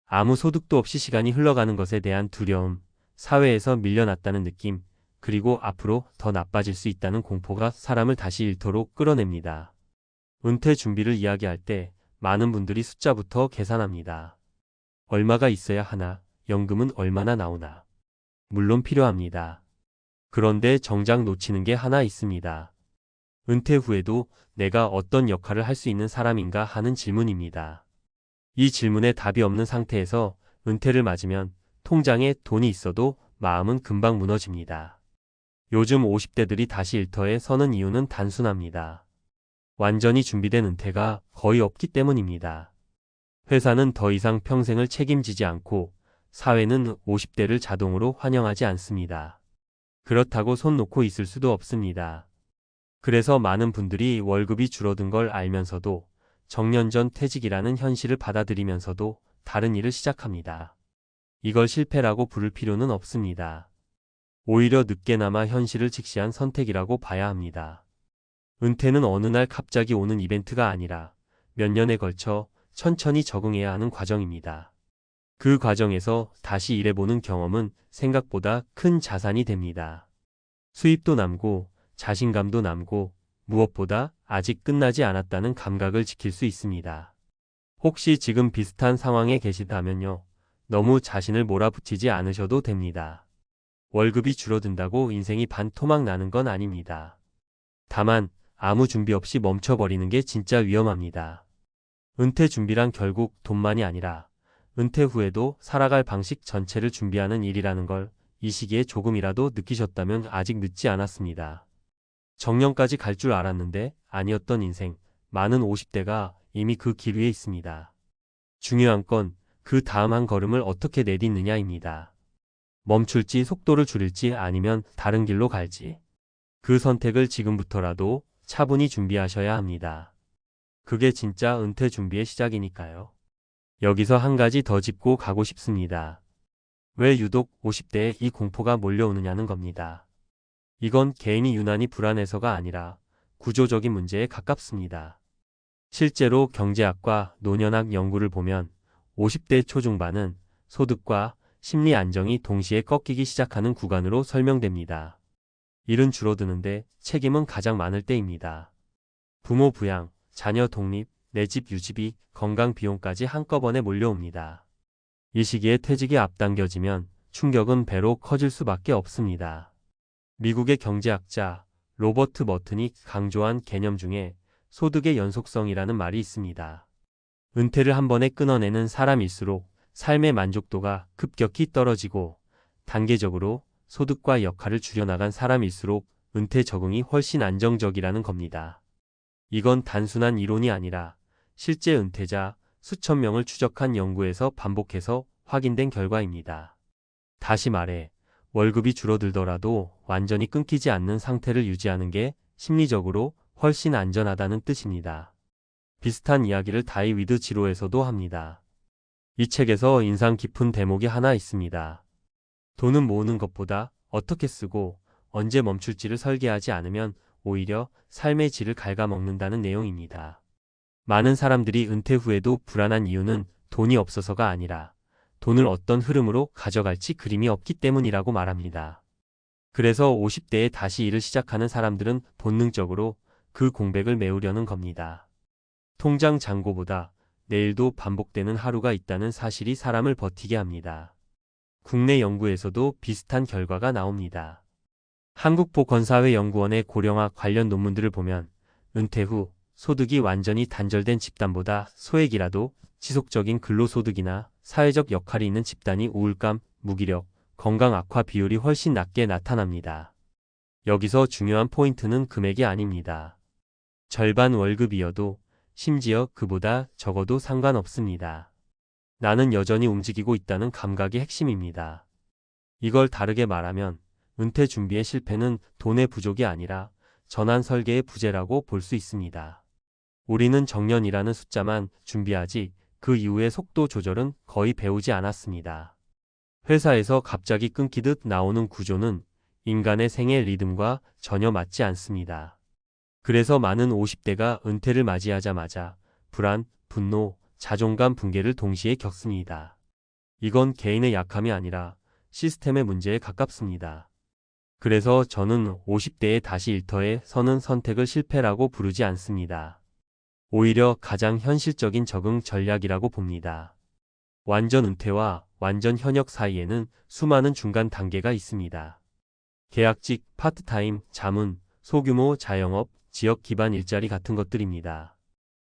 아무 소득도 없이 시간이 흘러가는 것에 대한 두려움, 사회에서 밀려났다는 느낌, 그리고 앞으로 더 나빠질 수 있다는 공포가 사람을 다시 일터로 끌어냅니다. 은퇴 준비를 이야기할 때 많은 분들이 숫자부터 계산합니다. 얼마가 있어야 하나, 연금은 얼마나 나오나. 물론 필요합니다. 그런데 정작 놓치는 게 하나 있습니다. 은퇴 후에도 내가 어떤 역할을 할 수 있는 사람인가 하는 질문입니다. 이 질문에 답이 없는 상태에서 은퇴를 맞으면 통장에 돈이 있어도 마음은 금방 무너집니다. 요즘 50대들이 다시 일터에 서는 이유는 단순합니다. 완전히 준비된 은퇴가 거의 없기 때문입니다. 회사는 더 이상 평생을 책임지지 않고 사회는 50대를 자동으로 환영하지 않습니다. 그렇다고 손 놓고 있을 수도 없습니다. 그래서 많은 분들이 월급이 줄어든 걸 알면서도 정년 전 퇴직이라는 현실을 받아들이면서도 다른 일을 시작합니다. 이걸 실패라고 부를 필요는 없습니다. 오히려 늦게나마 현실을 직시한 선택이라고 봐야 합니다. 은퇴는 어느 날 갑자기 오는 이벤트가 아니라 몇 년에 걸쳐 천천히 적응해야 하는 과정입니다. 그 과정에서 다시 일해보는 경험은 생각보다 큰 자산이 됩니다. 수입도 남고 자신감도 남고 무엇보다 아직 끝나지 않았다는 감각을 지킬 수 있습니다. 혹시 지금 비슷한 상황에 계시다면요. 너무 자신을 몰아붙이지 않으셔도 됩니다. 월급이 줄어든다고 인생이 반토막 나는 건 아닙니다. 다만 아무 준비 없이 멈춰버리는 게 진짜 위험합니다. 은퇴 준비란 결국 돈만이 아니라 은퇴 후에도 살아갈 방식 전체를 준비하는 일이라는 걸 이 시기에 조금이라도 느끼셨다면 아직 늦지 않았습니다. 정년까지 갈 줄 알았는데 아니었던 인생, 많은 50대가 이미 그 길 위에 있습니다. 중요한 건 그 다음 한 걸음을 어떻게 내딛느냐입니다. 멈출지 속도를 줄일지 아니면 다른 길로 갈지. 그 선택을 지금부터라도 차분히 준비하셔야 합니다. 그게 진짜 은퇴 준비의 시작이니까요. 여기서 한 가지 더 짚고 가고 싶습니다. 왜 유독 50대에 이 공포가 몰려오느냐는 겁니다. 이건 개인이 유난히 불안해서가 아니라 구조적인 문제에 가깝습니다. 실제로 경제학과 노년학 연구를 보면 50대 초중반은 소득과 심리 안정이 동시에 꺾이기 시작하는 구간으로 설명됩니다. 일은 줄어드는데 책임은 가장 많을 때입니다. 부모 부양, 자녀 독립, 내 집 유지비, 건강 비용까지 한꺼번에 몰려옵니다. 이 시기에 퇴직이 앞당겨지면 충격은 배로 커질 수밖에 없습니다. 미국의 경제학자 로버트 머튼이 강조한 개념 중에 소득의 연속성이라는 말이 있습니다. 은퇴를 한 번에 끊어내는 사람일수록 삶의 만족도가 급격히 떨어지고 단계적으로 소득과 역할을 줄여나간 사람일수록 은퇴 적응이 훨씬 안정적이라는 겁니다. 이건 단순한 이론이 아니라 실제 은퇴자 수천 명을 추적한 연구에서 반복해서 확인된 결과입니다. 다시 말해 월급이 줄어들더라도 완전히 끊기지 않는 상태를 유지하는 게 심리적으로 훨씬 안전하다는 뜻입니다. 비슷한 이야기를 다이비드 지로에서도 합니다. 이 책에서 인상 깊은 대목이 하나 있습니다. 돈은 모으는 것보다 어떻게 쓰고 언제 멈출지를 설계하지 않으면 오히려 삶의 질을 갉아먹는다는 내용입니다. 많은 사람들이 은퇴 후에도 불안한 이유는 돈이 없어서가 아니라 돈을 어떤 흐름으로 가져갈지 그림이 없기 때문이라고 말합니다. 그래서 50대에 다시 일을 시작하는 사람들은 본능적으로 그 공백을 메우려는 겁니다. 통장 잔고보다 내일도 반복되는 하루가 있다는 사실이 사람을 버티게 합니다. 국내 연구에서도 비슷한 결과가 나옵니다. 한국보건사회연구원의 고령화 관련 논문들을 보면 은퇴 후 소득이 완전히 단절된 집단보다 소액이라도 지속적인 근로소득이나 사회적 역할이 있는 집단이 우울감, 무기력, 건강 악화 비율이 훨씬 낮게 나타납니다. 여기서 중요한 포인트는 금액이 아닙니다. 절반 월급이어도 심지어 그보다 적어도 상관없습니다. 나는 여전히 움직이고 있다는 감각이 핵심입니다. 이걸 다르게 말하면 은퇴 준비의 실패는 돈의 부족이 아니라 전환 설계의 부재라고 볼 수 있습니다. 우리는 정년이라는 숫자만 준비하지 그 이후의 속도 조절은 거의 배우지 않았습니다. 회사에서 갑자기 끊기듯 나오는 구조는 인간의 생애 리듬과 전혀 맞지 않습니다. 그래서 많은 50대가 은퇴를 맞이하자마자 불안, 분노, 자존감 붕괴를 동시에 겪습니다. 이건 개인의 약함이 아니라 시스템의 문제에 가깝습니다. 그래서 저는 50대에 다시 일터에 서는 선택을 실패라고 부르지 않습니다. 오히려 가장 현실적인 적응 전략이라고 봅니다. 완전 은퇴와 완전 현역 사이에는 수많은 중간 단계가 있습니다. 계약직, 파트타임, 자문, 소규모 자영업, 지역 기반 일자리 같은 것들입니다.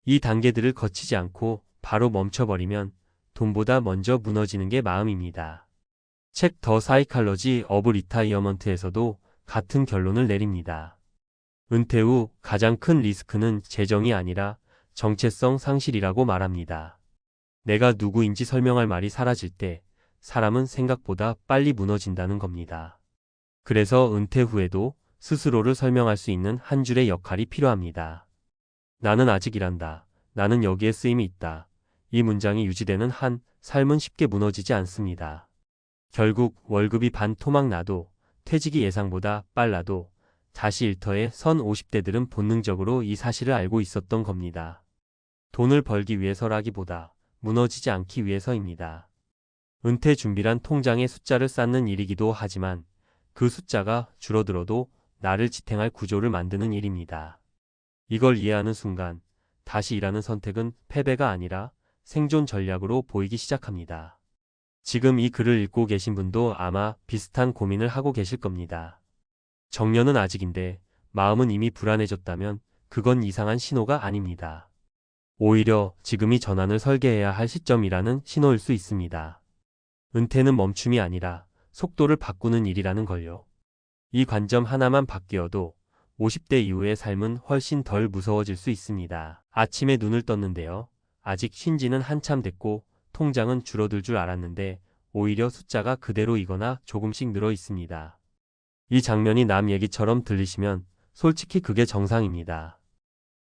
이 단계들을 거치지 않고 바로 멈춰버리면 돈보다 먼저 무너지는 게 마음입니다. 책 더 사이칼러지 오브 리타이어먼트에서도 같은 결론을 내립니다. 은퇴 후 가장 큰 리스크는 재정이 아니라 정체성 상실이라고 말합니다. 내가 누구인지 설명할 말이 사라질 때 사람은 생각보다 빨리 무너진다는 겁니다. 그래서 은퇴 후에도 스스로를 설명할 수 있는 한 줄의 역할이 필요합니다. 나는 아직 일한다. 나는 여기에 쓰임이 있다. 이 문장이 유지되는 한 삶은 쉽게 무너지지 않습니다. 결국 월급이 반토막 나도 퇴직이 예상보다 빨라도 다시 일터에 선 50대들은 본능적으로 이 사실을 알고 있었던 겁니다. 돈을 벌기 위해서라기보다 무너지지 않기 위해서입니다. 은퇴 준비란 통장에 숫자를 쌓는 일이기도 하지만 그 숫자가 줄어들어도 나를 지탱할 구조를 만드는 일입니다. 이걸 이해하는 순간 다시 일하는 선택은 패배가 아니라 생존 전략으로 보이기 시작합니다. 지금 이 글을 읽고 계신 분도 아마 비슷한 고민을 하고 계실 겁니다. 정년은 아직인데 마음은 이미 불안해졌다면 그건 이상한 신호가 아닙니다. 오히려 지금이 전환을 설계해야 할 시점이라는 신호일 수 있습니다. 은퇴는 멈춤이 아니라 속도를 바꾸는 일이라는 걸요. 이 관점 하나만 바뀌어도 50대 이후의 삶은 훨씬 덜 무서워질 수 있습니다. 아침에 눈을 떴는데요. 아직 쉰 지는 한참 됐고 통장은 줄어들 줄 알았는데 오히려 숫자가 그대로이거나 조금씩 늘어 있습니다. 이 장면이 남 얘기처럼 들리시면 솔직히 그게 정상입니다.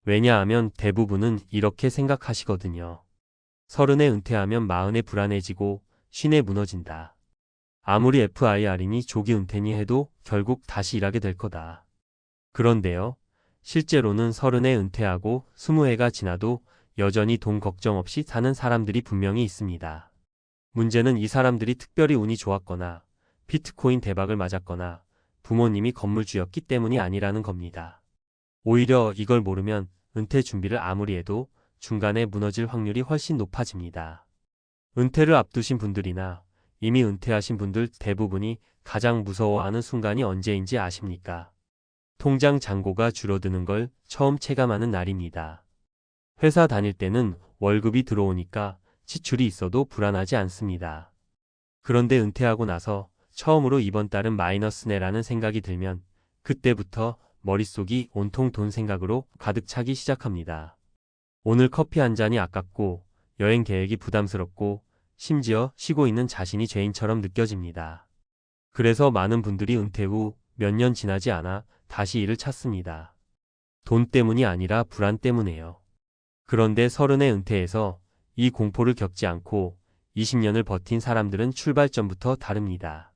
왜냐하면 대부분은 이렇게 생각하시거든요. 30에 은퇴하면 40에 불안해지고 50에 무너진다. 아무리 FIR이니 조기 은퇴니 해도 결국 다시 일하게 될 거다. 그런데요. 실제로는 30에 은퇴하고 20해가 지나도 여전히 돈 걱정 없이 사는 사람들이 분명히 있습니다. 문제는 이 사람들이 특별히 운이 좋았거나 비트코인 대박을 맞았거나 부모님이 건물주였기 때문이 아니라는 겁니다. 오히려 이걸 모르면 은퇴 준비를 아무리 해도 중간에 무너질 확률이 훨씬 높아집니다. 은퇴를 앞두신 분들이나 이미 은퇴하신 분들 대부분이 가장 무서워하는 순간이 언제인지 아십니까? 통장 잔고가 줄어드는 걸 처음 체감하는 날입니다. 회사 다닐 때는 월급이 들어오니까 지출이 있어도 불안하지 않습니다. 그런데 은퇴하고 나서 처음으로 이번 달은 마이너스네라는 생각이 들면 그때부터 머릿속이 온통 돈 생각으로 가득 차기 시작합니다. 오늘 커피 한 잔이 아깝고 여행 계획이 부담스럽고 심지어 쉬고 있는 자신이 죄인처럼 느껴집니다. 그래서 많은 분들이 은퇴 후 몇 년 지나지 않아 다시 일을 찾습니다. 돈 때문이 아니라 불안 때문에요. 그런데 30에 은퇴해서 이 공포를 겪지 않고 20년을 버틴 사람들은 출발점부터 다릅니다.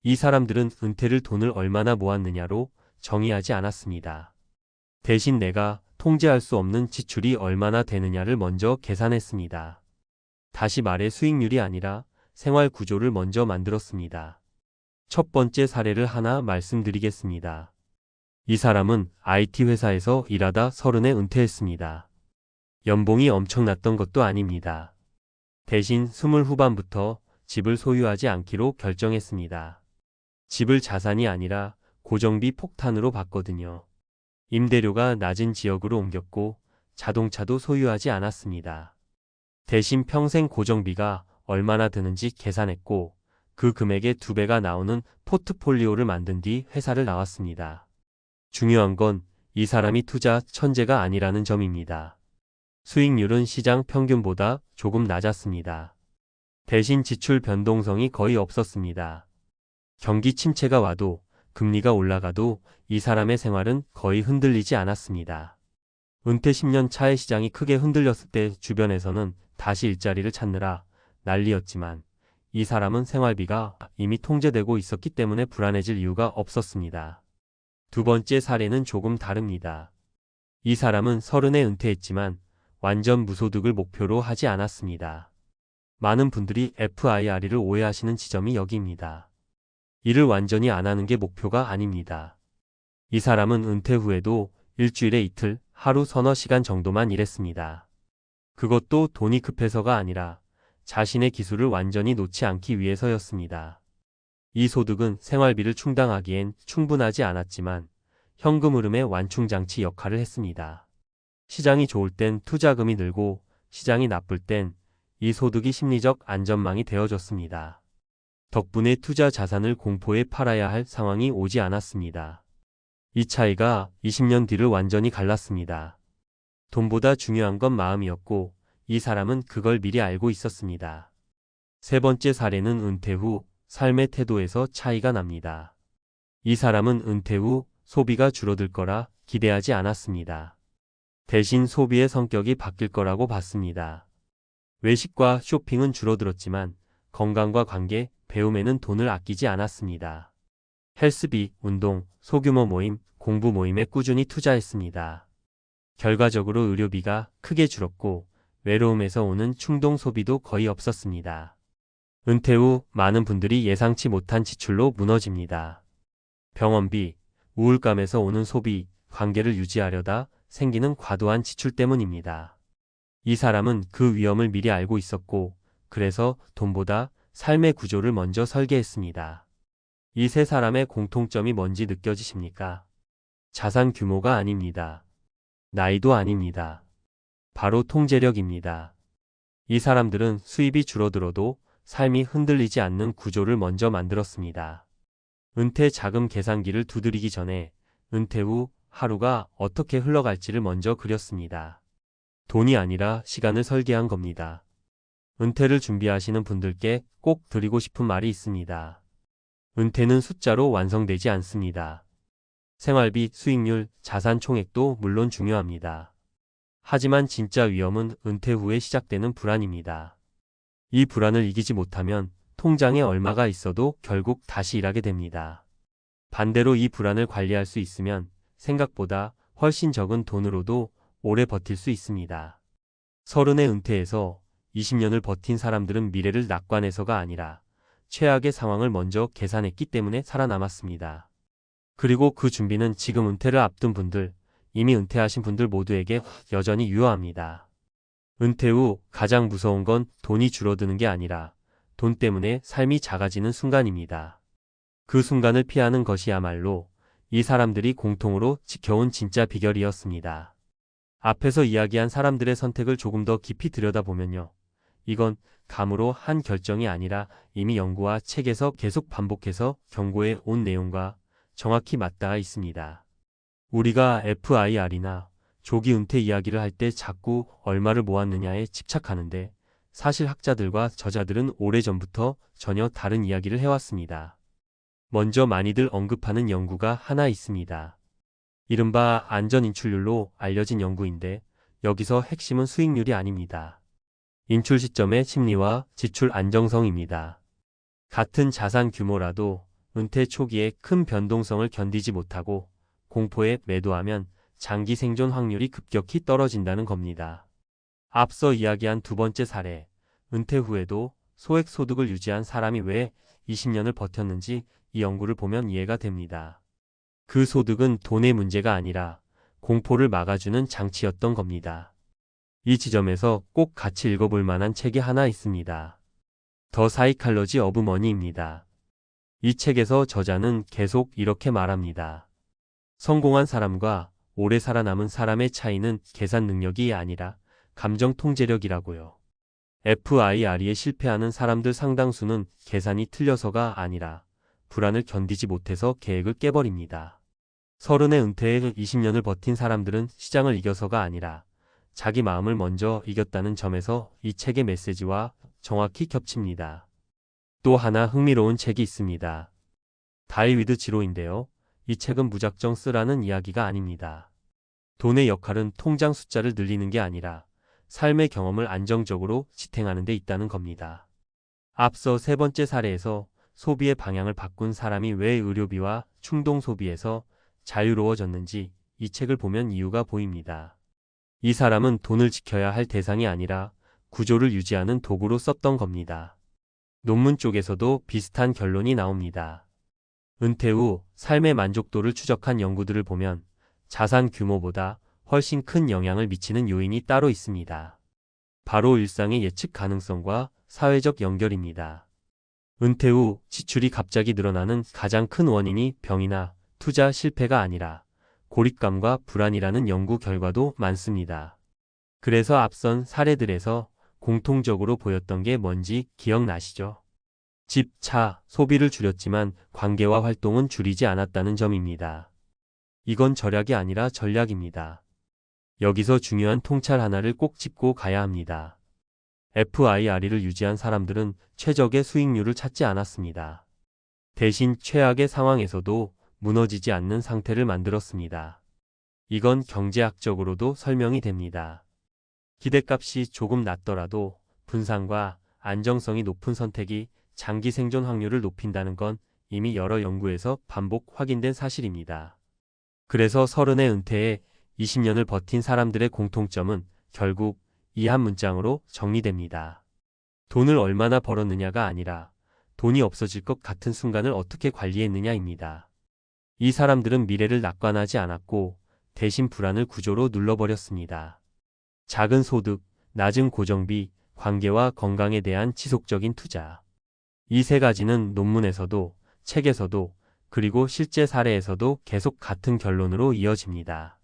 이 사람들은 은퇴를 돈을 얼마나 모았느냐로 정의하지 않았습니다. 대신 내가 통제할 수 없는 지출이 얼마나 되느냐를 먼저 계산했습니다. 다시 말해 수익률이 아니라 생활 구조를 먼저 만들었습니다. 첫 번째 사례를 하나 말씀드리겠습니다. 이 사람은 IT 회사에서 일하다 30에 은퇴했습니다. 연봉이 엄청났던 것도 아닙니다. 대신 20 후반부터 집을 소유하지 않기로 결정했습니다. 집을 자산이 아니라 고정비 폭탄으로 봤거든요. 임대료가 낮은 지역으로 옮겼고 자동차도 소유하지 않았습니다. 대신 평생 고정비가 얼마나 드는지 계산했고 그 금액의 2배가 나오는 포트폴리오를 만든 뒤 회사를 나왔습니다. 중요한 건 이 사람이 투자 천재가 아니라는 점입니다. 수익률은 시장 평균보다 조금 낮았습니다. 대신 지출 변동성이 거의 없었습니다. 경기 침체가 와도 금리가 올라가도 이 사람의 생활은 거의 흔들리지 않았습니다. 은퇴 10년 차에 시장이 크게 흔들렸을 때 주변에서는 다시 일자리를 찾느라 난리였지만 이 사람은 생활비가 이미 통제되고 있었기 때문에 불안해질 이유가 없었습니다. 두 번째 사례는 조금 다릅니다. 이 사람은 30에 은퇴했지만 완전 무소득을 목표로 하지 않았습니다. 많은 분들이 FIRE를 오해하시는 지점이 여기입니다. 일을 완전히 안 하는 게 목표가 아닙니다. 이 사람은 은퇴 후에도 일주일에 이틀, 하루 서너 시간 정도만 일했습니다. 그것도 돈이 급해서가 아니라 자신의 기술을 완전히 놓지 않기 위해서였습니다. 이 소득은 생활비를 충당하기엔 충분하지 않았지만 현금 흐름의 완충장치 역할을 했습니다. 시장이 좋을 땐 투자금이 늘고 시장이 나쁠 땐 이 소득이 심리적 안전망이 되어줬습니다. 덕분에 투자 자산을 공포에 팔아야 할 상황이 오지 않았습니다. 이 차이가 20년 뒤를 완전히 갈랐습니다. 돈보다 중요한 건 마음이었고 이 사람은 그걸 미리 알고 있었습니다. 세 번째 사례는 은퇴 후 삶의 태도에서 차이가 납니다. 이 사람은 은퇴 후 소비가 줄어들 거라 기대하지 않았습니다. 대신 소비의 성격이 바뀔 거라고 봤습니다. 외식과 쇼핑은 줄어들었지만 건강과 관계, 배움에는 돈을 아끼지 않았습니다. 헬스비, 운동, 소규모 모임, 공부 모임에 꾸준히 투자했습니다. 결과적으로 의료비가 크게 줄었고 외로움에서 오는 충동 소비도 거의 없었습니다. 은퇴 후 많은 분들이 예상치 못한 지출로 무너집니다. 병원비, 우울감에서 오는 소비, 관계를 유지하려다 생기는 과도한 지출 때문입니다. 이 사람은 그 위험을 미리 알고 있었고 그래서 돈보다 삶의 구조를 먼저 설계했습니다. 이 세 사람의 공통점이 뭔지 느껴지십니까? 자산 규모가 아닙니다. 나이도 아닙니다. 바로 통제력입니다. 이 사람들은 수입이 줄어들어도 삶이 흔들리지 않는 구조를 먼저 만들었습니다. 은퇴 자금 계산기를 두드리기 전에 은퇴 후 하루가 어떻게 흘러갈지를 먼저 그렸습니다. 돈이 아니라 시간을 설계한 겁니다. 은퇴를 준비하시는 분들께 꼭 드리고 싶은 말이 있습니다. 은퇴는 숫자로 완성되지 않습니다. 생활비, 수익률, 자산 총액도 물론 중요합니다. 하지만 진짜 위험은 은퇴 후에 시작되는 불안입니다. 이 불안을 이기지 못하면 통장에 얼마가 있어도 결국 다시 일하게 됩니다. 반대로 이 불안을 관리할 수 있으면 생각보다 훨씬 적은 돈으로도 오래 버틸 수 있습니다. 30에 은퇴해서 20년을 버틴 사람들은 미래를 낙관해서가 아니라 최악의 상황을 먼저 계산했기 때문에 살아남았습니다. 그리고 그 준비는 지금 은퇴를 앞둔 분들, 이미 은퇴하신 분들 모두에게 여전히 유효합니다. 은퇴 후 가장 무서운 건 돈이 줄어드는 게 아니라 돈 때문에 삶이 작아지는 순간입니다. 그 순간을 피하는 것이야말로 이 사람들이 공통으로 지켜온 진짜 비결이었습니다. 앞에서 이야기한 사람들의 선택을 조금 더 깊이 들여다보면요. 이건 감으로 한 결정이 아니라 이미 연구와 책에서 계속 반복해서 경고해 온 내용과 정확히 맞닿아 있습니다. 우리가 FIR이나 조기 은퇴 이야기를 할 때 자꾸 얼마를 모았느냐에 집착하는데 사실 학자들과 저자들은 오래전부터 전혀 다른 이야기를 해왔습니다. 먼저 많이들 언급하는 연구가 하나 있습니다. 이른바 안전인출률로 알려진 연구인데 여기서 핵심은 수익률이 아닙니다. 인출 시점의 심리와 지출 안정성입니다. 같은 자산 규모라도 은퇴 초기에 큰 변동성을 견디지 못하고 공포에 매도하면 장기 생존 확률이 급격히 떨어진다는 겁니다. 앞서 이야기한 두 번째 사례, 은퇴 후에도 소액 소득을 유지한 사람이 왜 20년을 버텼는지 이 연구를 보면 이해가 됩니다. 그 소득은 돈의 문제가 아니라 공포를 막아주는 장치였던 겁니다. 이 지점에서 꼭 같이 읽어볼 만한 책이 하나 있습니다. 더 사이칼러지 오브 머니입니다. 이 책에서 저자는 계속 이렇게 말합니다. 성공한 사람과 오래 살아남은 사람의 차이는 계산 능력이 아니라 감정 통제력이라고요. FIRE에 실패하는 사람들 상당수는 계산이 틀려서가 아니라 불안을 견디지 못해서 계획을 깨버립니다. 30에 은퇴해 20년을 버틴 사람들은 시장을 이겨서가 아니라 자기 마음을 먼저 이겼다는 점에서 이 책의 메시지와 정확히 겹칩니다. 또 하나 흥미로운 책이 있습니다. 다이비드 지로인데요. 이 책은 무작정 쓰라는 이야기가 아닙니다. 돈의 역할은 통장 숫자를 늘리는 게 아니라 삶의 경험을 안정적으로 지탱하는 데 있다는 겁니다. 앞서 세 번째 사례에서 소비의 방향을 바꾼 사람이 왜 의료비와 충동 소비에서 자유로워졌는지 이 책을 보면 이유가 보입니다. 이 사람은 돈을 지켜야 할 대상이 아니라 구조를 유지하는 도구로 썼던 겁니다. 논문 쪽에서도 비슷한 결론이 나옵니다. 은퇴 후 삶의 만족도를 추적한 연구들을 보면 자산 규모보다 훨씬 큰 영향을 미치는 요인이 따로 있습니다. 바로 일상의 예측 가능성과 사회적 연결입니다. 은퇴 후 지출이 갑자기 늘어나는 가장 큰 원인이 병이나 투자 실패가 아니라 고립감과 불안이라는 연구 결과도 많습니다. 그래서 앞선 사례들에서 공통적으로 보였던 게 뭔지 기억나시죠? 집, 차, 소비를 줄였지만 관계와 활동은 줄이지 않았다는 점입니다. 이건 절약이 아니라 전략입니다. 여기서 중요한 통찰 하나를 꼭 짚고 가야 합니다. FIRE를 유지한 사람들은 최적의 수익률을 찾지 않았습니다. 대신 최악의 상황에서도 무너지지 않는 상태를 만들었습니다. 이건 경제학적으로도 설명이 됩니다. 기대값이 조금 낮더라도 분산과 안정성이 높은 선택이 장기 생존 확률을 높인다는 건 이미 여러 연구에서 반복 확인된 사실입니다. 그래서 30에 은퇴해 20년을 버틴 사람들의 공통점은 결국 이 한 문장으로 정리됩니다. 돈을 얼마나 벌었느냐가 아니라 돈이 없어질 것 같은 순간을 어떻게 관리했느냐입니다. 이 사람들은 미래를 낙관하지 않았고 대신 불안을 구조로 눌러버렸습니다. 작은 소득, 낮은 고정비, 관계와 건강에 대한 지속적인 투자. 이 세 가지는 논문에서도, 책에서도, 그리고 실제 사례에서도 계속 같은 결론으로 이어집니다.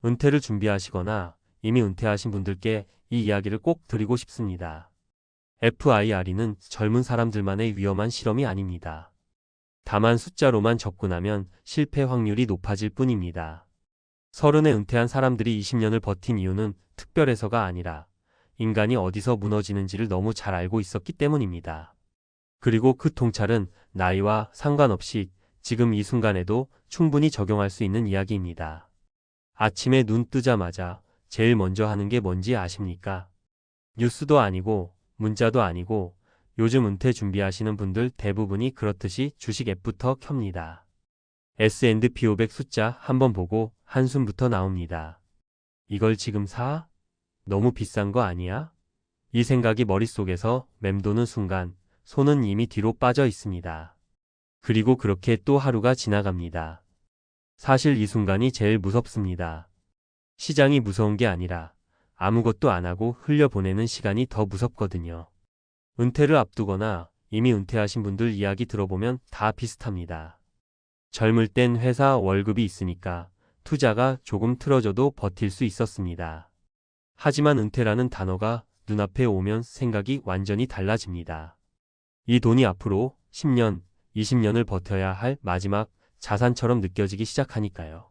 은퇴를 준비하시거나 이미 은퇴하신 분들께 이 이야기를 꼭 드리고 싶습니다. FIRE는 젊은 사람들만의 위험한 실험이 아닙니다. 다만 숫자로만 접근하면 실패 확률이 높아질 뿐입니다. 30에 은퇴한 사람들이 20년을 버틴 이유는 특별해서가 아니라 인간이 어디서 무너지는지를 너무 잘 알고 있었기 때문입니다. 그리고 그 통찰은 나이와 상관없이 지금 이 순간에도 충분히 적용할 수 있는 이야기입니다. 아침에 눈 뜨자마자 제일 먼저 하는 게 뭔지 아십니까? 뉴스도 아니고 문자도 아니고 요즘 은퇴 준비하시는 분들 대부분이 그렇듯이 주식 앱부터 켭니다. S&P 500 숫자 한번 보고 한숨부터 나옵니다. 이걸 지금 사? 너무 비싼 거 아니야? 이 생각이 머릿속에서 맴도는 순간 손은 이미 뒤로 빠져 있습니다. 그리고 그렇게 또 하루가 지나갑니다. 사실 이 순간이 제일 무섭습니다. 시장이 무서운 게 아니라 아무것도 안 하고 흘려보내는 시간이 더 무섭거든요. 은퇴를 앞두거나 이미 은퇴하신 분들 이야기 들어보면 다 비슷합니다. 젊을 땐 회사 월급이 있으니까 투자가 조금 틀어져도 버틸 수 있었습니다. 하지만 은퇴라는 단어가 눈앞에 오면 생각이 완전히 달라집니다. 이 돈이 앞으로 10년, 20년을 버텨야 할 마지막 자산처럼 느껴지기 시작하니까요.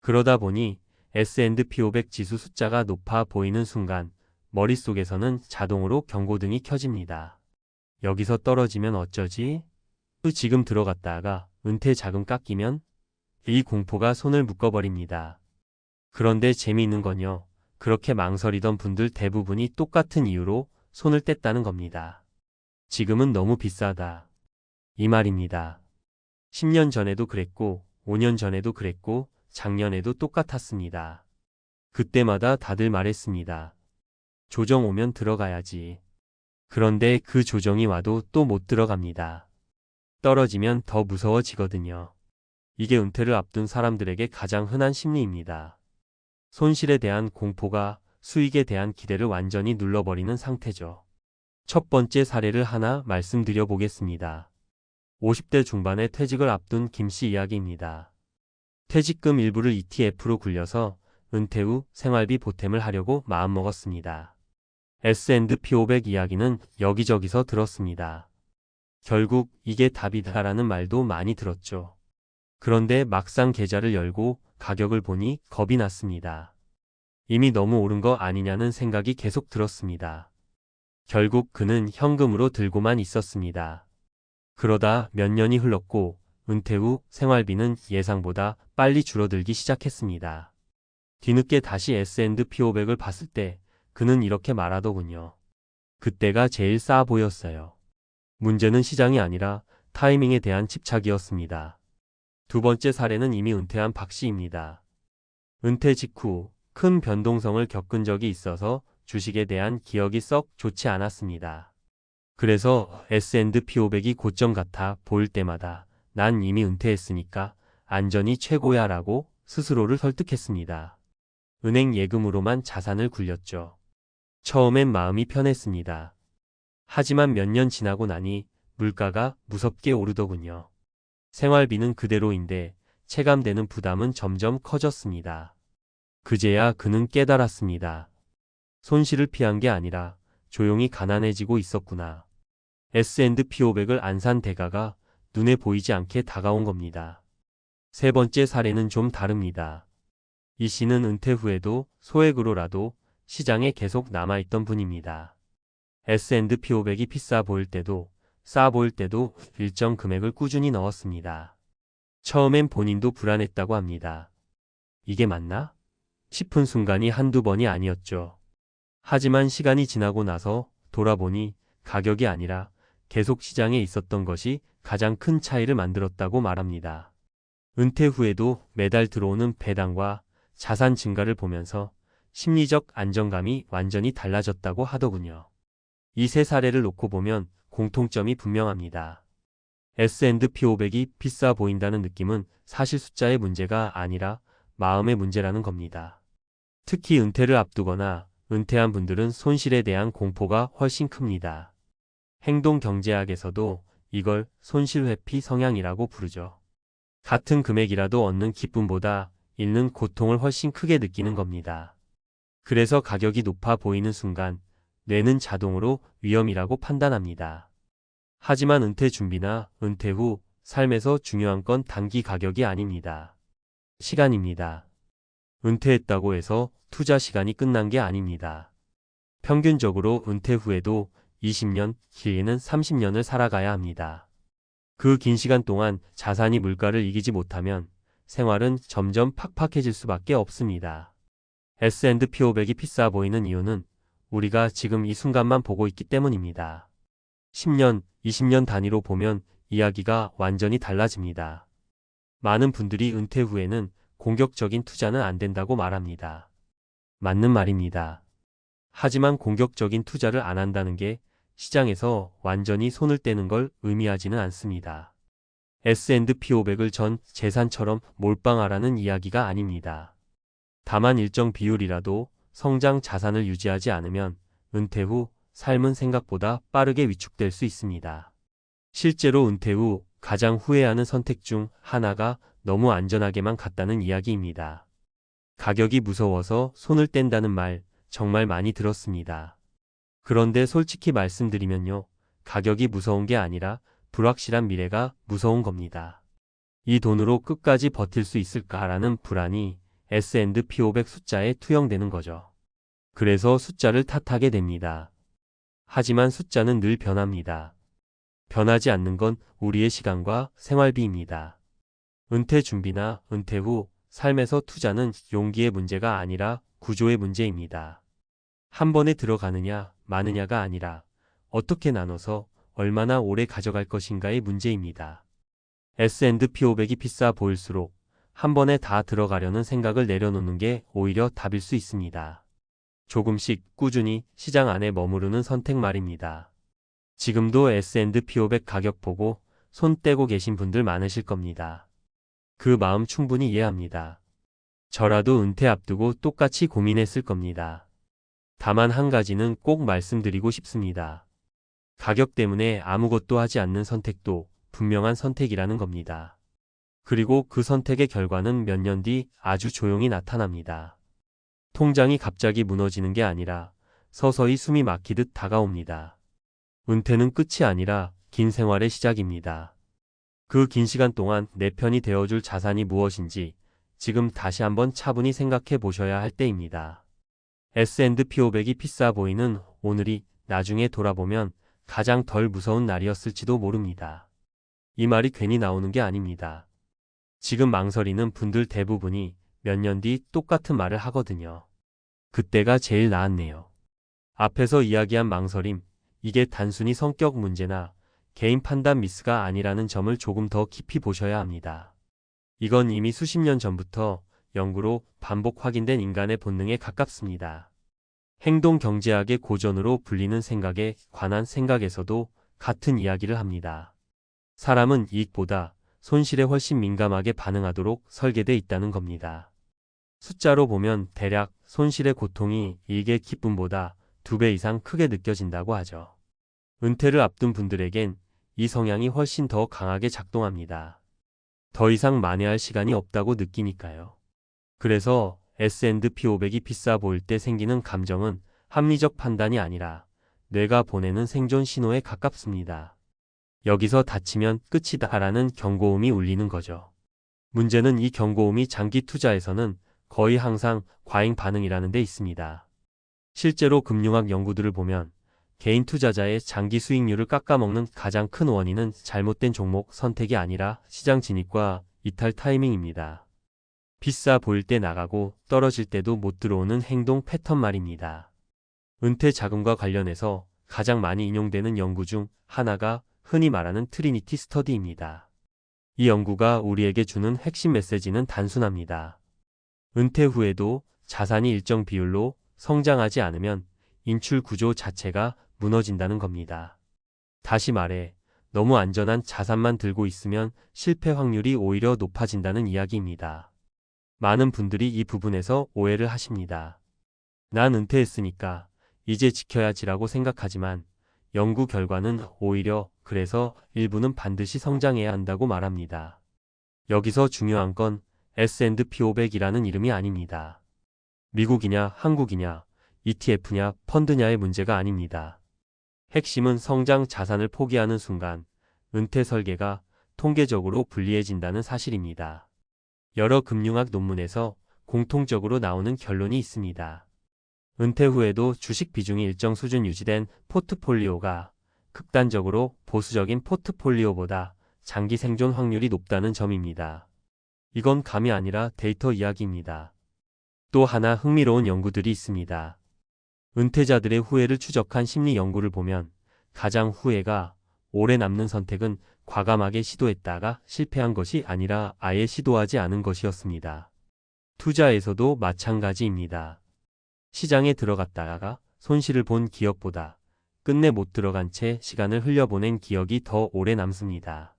그러다 보니 S&P 500 지수 숫자가 높아 보이는 순간 머릿속에서는 자동으로 경고등이 켜집니다. 여기서 떨어지면 어쩌지? 또 지금 들어갔다가 은퇴 자금 깎이면? 이 공포가 손을 묶어버립니다. 그런데 재미있는 건요. 그렇게 망설이던 분들 대부분이 똑같은 이유로 손을 뗐다는 겁니다. 지금은 너무 비싸다. 이 말입니다. 10년 전에도 그랬고 5년 전에도 그랬고 작년에도 똑같았습니다. 그때마다 다들 말했습니다. 조정 오면 들어가야지. 그런데 그 조정이 와도 또 못 들어갑니다. 떨어지면 더 무서워지거든요. 이게 은퇴를 앞둔 사람들에게 가장 흔한 심리입니다. 손실에 대한 공포가 수익에 대한 기대를 완전히 눌러버리는 상태죠. 첫 번째 사례를 하나 말씀드려 보겠습니다. 50대 중반에 퇴직을 앞둔 김 씨 이야기입니다. 퇴직금 일부를 ETF로 굴려서 은퇴 후 생활비 보탬을 하려고 마음먹었습니다. S&P 500 이야기는 여기저기서 들었습니다. 결국 이게 답이다라는 말도 많이 들었죠. 그런데 막상 계좌를 열고 가격을 보니 겁이 났습니다. 이미 너무 오른 거 아니냐는 생각이 계속 들었습니다. 결국 그는 현금으로 들고만 있었습니다. 그러다 몇 년이 흘렀고 은퇴 후 생활비는 예상보다 빨리 줄어들기 시작했습니다. 뒤늦게 다시 S&P 500을 봤을 때 그는 이렇게 말하더군요. 그때가 제일 싸 보였어요. 문제는 시장이 아니라 타이밍에 대한 집착이었습니다. 두 번째 사례는 이미 은퇴한 박 씨입니다. 은퇴 직후 큰 변동성을 겪은 적이 있어서 주식에 대한 기억이 썩 좋지 않았습니다. 그래서 S&P 500이 고점 같아 보일 때마다 난 이미 은퇴했으니까 안전이 최고야 라고 스스로를 설득했습니다. 은행 예금으로만 자산을 굴렸죠. 처음엔 마음이 편했습니다. 하지만 몇 년 지나고 나니 물가가 무섭게 오르더군요. 생활비는 그대로인데 체감되는 부담은 점점 커졌습니다. 그제야 그는 깨달았습니다. 손실을 피한 게 아니라 조용히 가난해지고 있었구나. S&P 500을 안 산 대가가 눈에 보이지 않게 다가온 겁니다. 세 번째 사례는 좀 다릅니다. 이 씨는 은퇴 후에도 소액으로라도 시장에 계속 남아있던 분입니다. S&P 500이 비싸 보일 때도 싸 보일 때도 일정 금액을 꾸준히 넣었습니다. 처음엔 본인도 불안했다고 합니다. 이게 맞나? 싶은 순간이 한두 번이 아니었죠. 하지만 시간이 지나고 나서 돌아보니 가격이 아니라 계속 시장에 있었던 것이 가장 큰 차이를 만들었다고 말합니다. 은퇴 후에도 매달 들어오는 배당과 자산 증가를 보면서 심리적 안정감이 완전히 달라졌다고 하더군요. 이 세 사례를 놓고 보면 공통점이 분명합니다. S&P 500이 비싸 보인다는 느낌은 사실 숫자의 문제가 아니라 마음의 문제라는 겁니다. 특히 은퇴를 앞두거나 은퇴한 분들은 손실에 대한 공포가 훨씬 큽니다. 행동경제학에서도 이걸 손실회피 성향이라고 부르죠. 같은 금액이라도 얻는 기쁨보다 잃는 고통을 훨씬 크게 느끼는 겁니다. 그래서 가격이 높아 보이는 순간 뇌는 자동으로 위험이라고 판단합니다. 하지만 은퇴 준비나 은퇴 후 삶에서 중요한 건 단기 가격이 아닙니다. 시간입니다. 은퇴했다고 해서 투자 시간이 끝난 게 아닙니다. 평균적으로 은퇴 후에도 20년, 길게는 30년을 살아가야 합니다. 그 긴 시간 동안 자산이 물가를 이기지 못하면 생활은 점점 팍팍해질 수밖에 없습니다. S&P 500이 비싸 보이는 이유는 우리가 지금 이 순간만 보고 있기 때문입니다. 10년, 20년 단위로 보면 이야기가 완전히 달라집니다. 많은 분들이 은퇴 후에는 공격적인 투자는 안 된다고 말합니다. 맞는 말입니다. 하지만 공격적인 투자를 안 한다는 게 시장에서 완전히 손을 떼는 걸 의미하지는 않습니다. S&P 500을 전 재산처럼 몰빵하라는 이야기가 아닙니다. 다만 일정 비율이라도 성장 자산을 유지하지 않으면 은퇴 후 삶은 생각보다 빠르게 위축될 수 있습니다. 실제로 은퇴 후 가장 후회하는 선택 중 하나가 너무 안전하게만 갔다는 이야기입니다. 가격이 무서워서 손을 뗀다는 말 정말 많이 들었습니다. 그런데 솔직히 말씀드리면요. 가격이 무서운 게 아니라 불확실한 미래가 무서운 겁니다. 이 돈으로 끝까지 버틸 수 있을까라는 불안이 S&P 500 숫자에 투영되는 거죠. 그래서 숫자를 탓하게 됩니다. 하지만 숫자는 늘 변합니다. 변하지 않는 건 우리의 시간과 생활비입니다. 은퇴 준비나 은퇴 후 삶에서 투자는 용기의 문제가 아니라 구조의 문제입니다. 한 번에 들어가느냐 마느냐가 아니라 어떻게 나눠서 얼마나 오래 가져갈 것인가의 문제입니다. S&P 500이 비싸 보일수록 한 번에 다 들어가려는 생각을 내려놓는 게 오히려 답일 수 있습니다. 조금씩 꾸준히 시장 안에 머무르는 선택 말입니다. 지금도 S&P 500 가격 보고 손 떼고 계신 분들 많으실 겁니다. 그 마음 충분히 이해합니다. 저라도 은퇴 앞두고 똑같이 고민했을 겁니다. 다만 한 가지는 꼭 말씀드리고 싶습니다. 가격 때문에 아무것도 하지 않는 선택도 분명한 선택이라는 겁니다. 그리고 그 선택의 결과는 몇 년 뒤 아주 조용히 나타납니다. 통장이 갑자기 무너지는 게 아니라 서서히 숨이 막히듯 다가옵니다. 은퇴는 끝이 아니라 긴 생활의 시작입니다. 그 긴 시간 동안 내 편이 되어줄 자산이 무엇인지 지금 다시 한번 차분히 생각해 보셔야 할 때입니다. S&P 500이 비싸 보이는 오늘이 나중에 돌아보면 가장 덜 무서운 날이었을지도 모릅니다. 이 말이 괜히 나오는 게 아닙니다. 지금 망설이는 분들 대부분이 몇 년 뒤 똑같은 말을 하거든요. 그때가 제일 나았네요. 앞에서 이야기한 망설임, 이게 단순히 성격 문제나 개인 판단 미스가 아니라는 점을 조금 더 깊이 보셔야 합니다. 이건 이미 수십 년 전부터 연구로 반복 확인된 인간의 본능에 가깝습니다. 행동 경제학의 고전으로 불리는 생각에 관한 생각에서도 같은 이야기를 합니다. 사람은 이익보다 손실에 훨씬 민감하게 반응하도록 설계돼 있다는 겁니다. 숫자로 보면 대략 손실의 고통이 이익의 기쁨보다 2배 이상 크게 느껴진다고 하죠. 은퇴를 앞둔 분들에겐 이 성향이 훨씬 더 강하게 작동합니다. 더 이상 만회할 시간이 없다고 느끼니까요. 그래서 S&P 500이 비싸 보일 때 생기는 감정은 합리적 판단이 아니라 뇌가 보내는 생존 신호에 가깝습니다. 여기서 다치면 끝이다라는 경고음이 울리는 거죠. 문제는 이 경고음이 장기 투자에서는 거의 항상 과잉 반응이라는 데 있습니다. 실제로 금융학 연구들을 보면 개인 투자자의 장기 수익률을 깎아먹는 가장 큰 원인은 잘못된 종목 선택이 아니라 시장 진입과 이탈 타이밍입니다. 비싸 보일 때 나가고 떨어질 때도 못 들어오는 행동 패턴 말입니다. 은퇴 자금과 관련해서 가장 많이 인용되는 연구 중 하나가 흔히 말하는 트리니티 스터디입니다. 이 연구가 우리에게 주는 핵심 메시지는 단순합니다. 은퇴 후에도 자산이 일정 비율로 성장하지 않으면 인출 구조 자체가 무너진다는 겁니다. 다시 말해, 너무 안전한 자산만 들고 있으면 실패 확률이 오히려 높아진다는 이야기입니다. 많은 분들이 이 부분에서 오해를 하십니다. 난 은퇴했으니까 이제 지켜야지라고 생각하지만 연구 결과는 오히려 그래서 일부는 반드시 성장해야 한다고 말합니다. 여기서 중요한 건 S&P 500이라는 이름이 아닙니다. 미국이냐 한국이냐 ETF냐 펀드냐의 문제가 아닙니다. 핵심은 성장 자산을 포기하는 순간 은퇴 설계가 통계적으로 불리해진다는 사실입니다. 여러 금융학 논문에서 공통적으로 나오는 결론이 있습니다. 은퇴 후에도 주식 비중이 일정 수준 유지된 포트폴리오가 극단적으로 보수적인 포트폴리오보다 장기 생존 확률이 높다는 점입니다. 이건 감이 아니라 데이터 이야기입니다. 또 하나 흥미로운 연구들이 있습니다. 은퇴자들의 후회를 추적한 심리 연구를 보면 가장 후회가 오래 남는 선택은 과감하게 시도했다가 실패한 것이 아니라 아예 시도하지 않은 것이었습니다. 투자에서도 마찬가지입니다. 시장에 들어갔다가 손실을 본 기업보다 끝내 못 들어간 채 시간을 흘려보낸 기억이 더 오래 남습니다.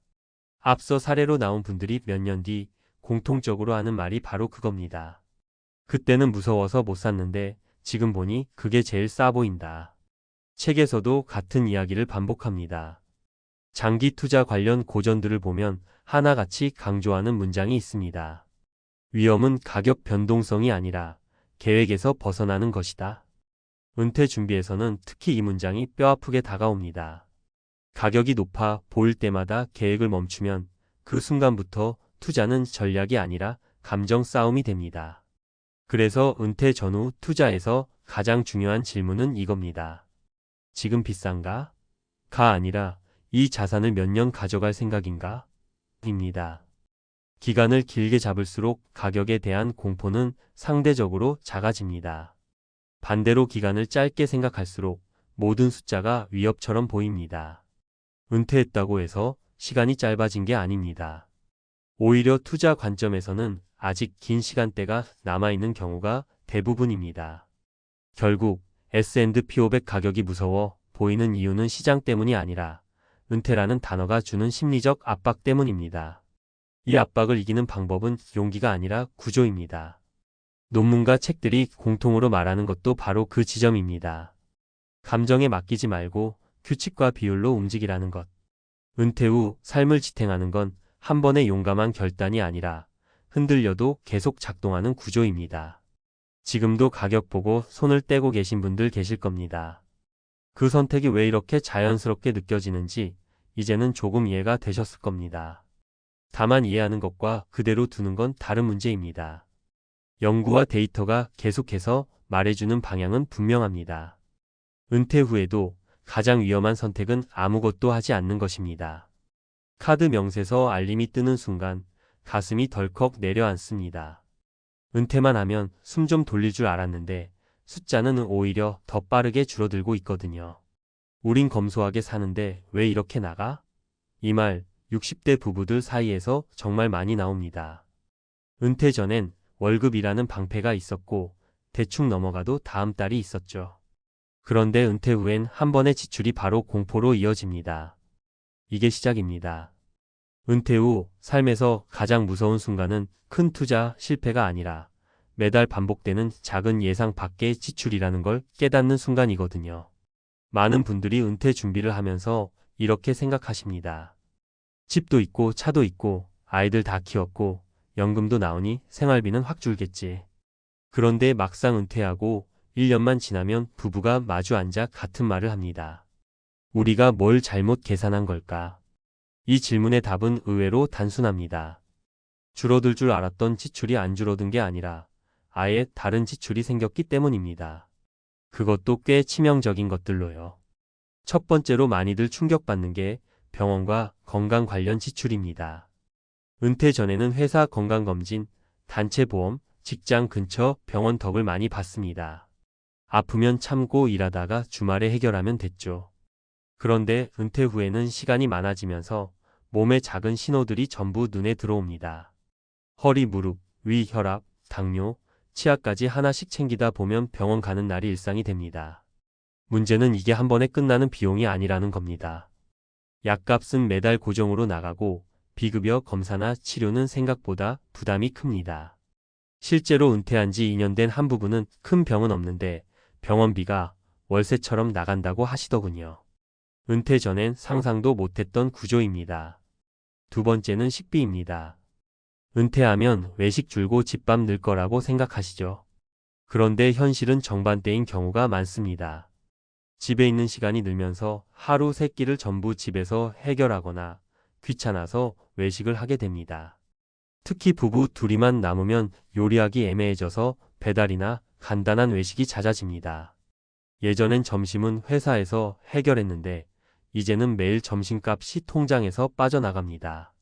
앞서 사례로 나온 분들이 몇 년 뒤 공통적으로 하는 말이 바로 그겁니다. 그때는 무서워서 못 샀는데 지금 보니 그게 제일 싸 보인다. 책에서도 같은 이야기를 반복합니다. 장기 투자 관련 고전들을 보면 하나같이 강조하는 문장이 있습니다. 위험은 가격 변동성이 아니라 계획에서 벗어나는 것이다. 은퇴 준비에서는 특히 이 문장이 뼈아프게 다가옵니다. 가격이 높아 보일 때마다 계획을 멈추면 그 순간부터 투자는 전략이 아니라 감정 싸움이 됩니다. 그래서 은퇴 전후 투자에서 가장 중요한 질문은 이겁니다. 지금 비싼가? 가 아니라 이 자산을 몇 년 가져갈 생각인가? 입니다. 기간을 길게 잡을수록 가격에 대한 공포는 상대적으로 작아집니다. 반대로 기간을 짧게 생각할수록 모든 숫자가 위협처럼 보입니다. 은퇴했다고 해서 시간이 짧아진 게 아닙니다. 오히려 투자 관점에서는 아직 긴 시간대가 남아있는 경우가 대부분입니다. 결국 S&P 500 가격이 무서워 보이는 이유는 시장 때문이 아니라 은퇴라는 단어가 주는 심리적 압박 때문입니다. 이 압박을 이기는 방법은 용기가 아니라 구조입니다. 논문과 책들이 공통으로 말하는 것도 바로 그 지점입니다. 감정에 맡기지 말고 규칙과 비율로 움직이라는 것. 은퇴 후 삶을 지탱하는 건 한 번의 용감한 결단이 아니라 흔들려도 계속 작동하는 구조입니다. 지금도 가격 보고 손을 떼고 계신 분들 계실 겁니다. 그 선택이 왜 이렇게 자연스럽게 느껴지는지 이제는 조금 이해가 되셨을 겁니다. 다만 이해하는 것과 그대로 두는 건 다른 문제입니다. 연구와 데이터가 계속해서 말해주는 방향은 분명합니다. 은퇴 후에도 가장 위험한 선택은 아무것도 하지 않는 것입니다. 카드 명세서 알림이 뜨는 순간 가슴이 덜컥 내려앉습니다. 은퇴만 하면 숨 좀 돌릴 줄 알았는데 숫자는 오히려 더 빠르게 줄어들고 있거든요. 우린 검소하게 사는데 왜 이렇게 나가? 이 말 60대 부부들 사이에서 정말 많이 나옵니다. 은퇴 전엔 월급이라는 방패가 있었고 대충 넘어가도 다음 달이 있었죠. 그런데 은퇴 후엔 한 번의 지출이 바로 공포로 이어집니다. 이게 시작입니다. 은퇴 후 삶에서 가장 무서운 순간은 큰 투자 실패가 아니라 매달 반복되는 작은 예상 밖의 지출이라는 걸 깨닫는 순간이거든요. 많은 분들이 은퇴 준비를 하면서 이렇게 생각하십니다. 집도 있고 차도 있고 아이들 다 키웠고 연금도 나오니 생활비는 확 줄겠지. 그런데 막상 은퇴하고 1년만 지나면 부부가 마주 앉아 같은 말을 합니다. 우리가 뭘 잘못 계산한 걸까? 이 질문의 답은 의외로 단순합니다. 줄어들 줄 알았던 지출이 안 줄어든 게 아니라 아예 다른 지출이 생겼기 때문입니다. 그것도 꽤 치명적인 것들로요. 첫 번째로 많이들 충격받는 게 병원과 건강 관련 지출입니다. 은퇴 전에는 회사 건강검진, 단체 보험, 직장 근처 병원 덕을 많이 봤습니다. 아프면 참고 일하다가 주말에 해결하면 됐죠. 그런데 은퇴 후에는 시간이 많아지면서 몸의 작은 신호들이 전부 눈에 들어옵니다. 허리, 무릎, 위, 혈압, 당뇨, 치아까지 하나씩 챙기다 보면 병원 가는 날이 일상이 됩니다. 문제는 이게 한 번에 끝나는 비용이 아니라는 겁니다. 약값은 매달 고정으로 나가고 비급여 검사나 치료는 생각보다 부담이 큽니다. 실제로 은퇴한 지 2년 된 한 부부는 큰 병은 없는데 병원비가 월세처럼 나간다고 하시더군요. 은퇴 전엔 상상도 못했던 구조입니다. 두 번째는 식비입니다. 은퇴하면 외식 줄고 집밥 늘 거라고 생각하시죠. 그런데 현실은 정반대인 경우가 많습니다. 집에 있는 시간이 늘면서 하루 3끼를 전부 집에서 해결하거나 귀찮아서 외식을 하게 됩니다. 특히 부부 둘이만 남으면 요리하기 애매해져서 배달이나 간단한 외식이 잦아집니다. 예전엔 점심은 회사에서 해결했는데 이제는 매일 점심값이 통장에서 빠져나갑니다.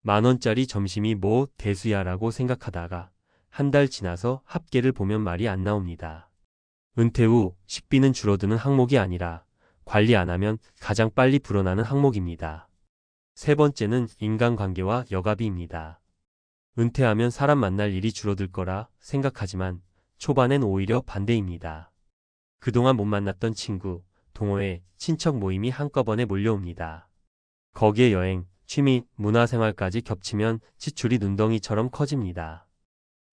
10,000원짜리 점심이 뭐 대수야라고 생각하다가 한 달 지나서 합계를 보면 말이 안 나옵니다. 은퇴 후 식비는 줄어드는 항목이 아니라 관리 안 하면 가장 빨리 불어나는 항목입니다. 세 번째는 인간관계와 여가비입니다. 은퇴하면 사람 만날 일이 줄어들 거라 생각하지만 초반엔 오히려 반대입니다. 그동안 못 만났던 친구, 동호회, 친척 모임이 한꺼번에 몰려옵니다. 거기에 여행, 취미, 문화생활까지 겹치면 지출이 눈덩이처럼 커집니다.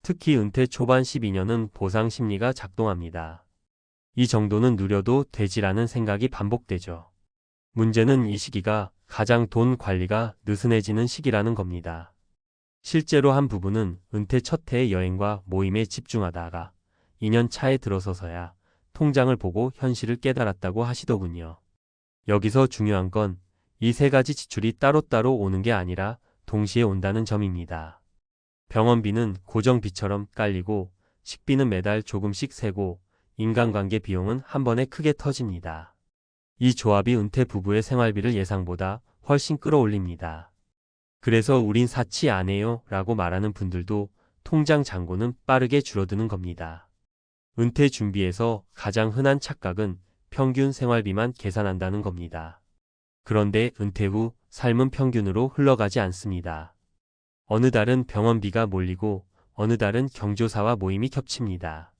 특히 은퇴 초반 12년은 보상 심리가 작동합니다. 이 정도는 누려도 되지라는 생각이 반복되죠. 문제는 이 시기가 가장 돈 관리가 느슨해지는 시기라는 겁니다. 실제로 한 부부는 은퇴 첫 해의 여행과 모임에 집중하다가 2년 차에 들어서서야 통장을 보고 현실을 깨달았다고 하시더군요. 여기서 중요한 건 이 세 가지 지출이 따로따로 오는 게 아니라 동시에 온다는 점입니다. 병원비는 고정비처럼 깔리고 식비는 매달 조금씩 새고 인간관계 비용은 한 번에 크게 터집니다. 이 조합이 은퇴 부부의 생활비를 예상보다 훨씬 끌어올립니다. 그래서 우린 사치 안 해요 라고 말하는 분들도 통장 잔고는 빠르게 줄어드는 겁니다. 은퇴 준비에서 가장 흔한 착각은 평균 생활비만 계산한다는 겁니다. 그런데 은퇴 후 삶은 평균으로 흘러가지 않습니다. 어느 달은 병원비가 몰리고 어느 달은 경조사와 모임이 겹칩니다.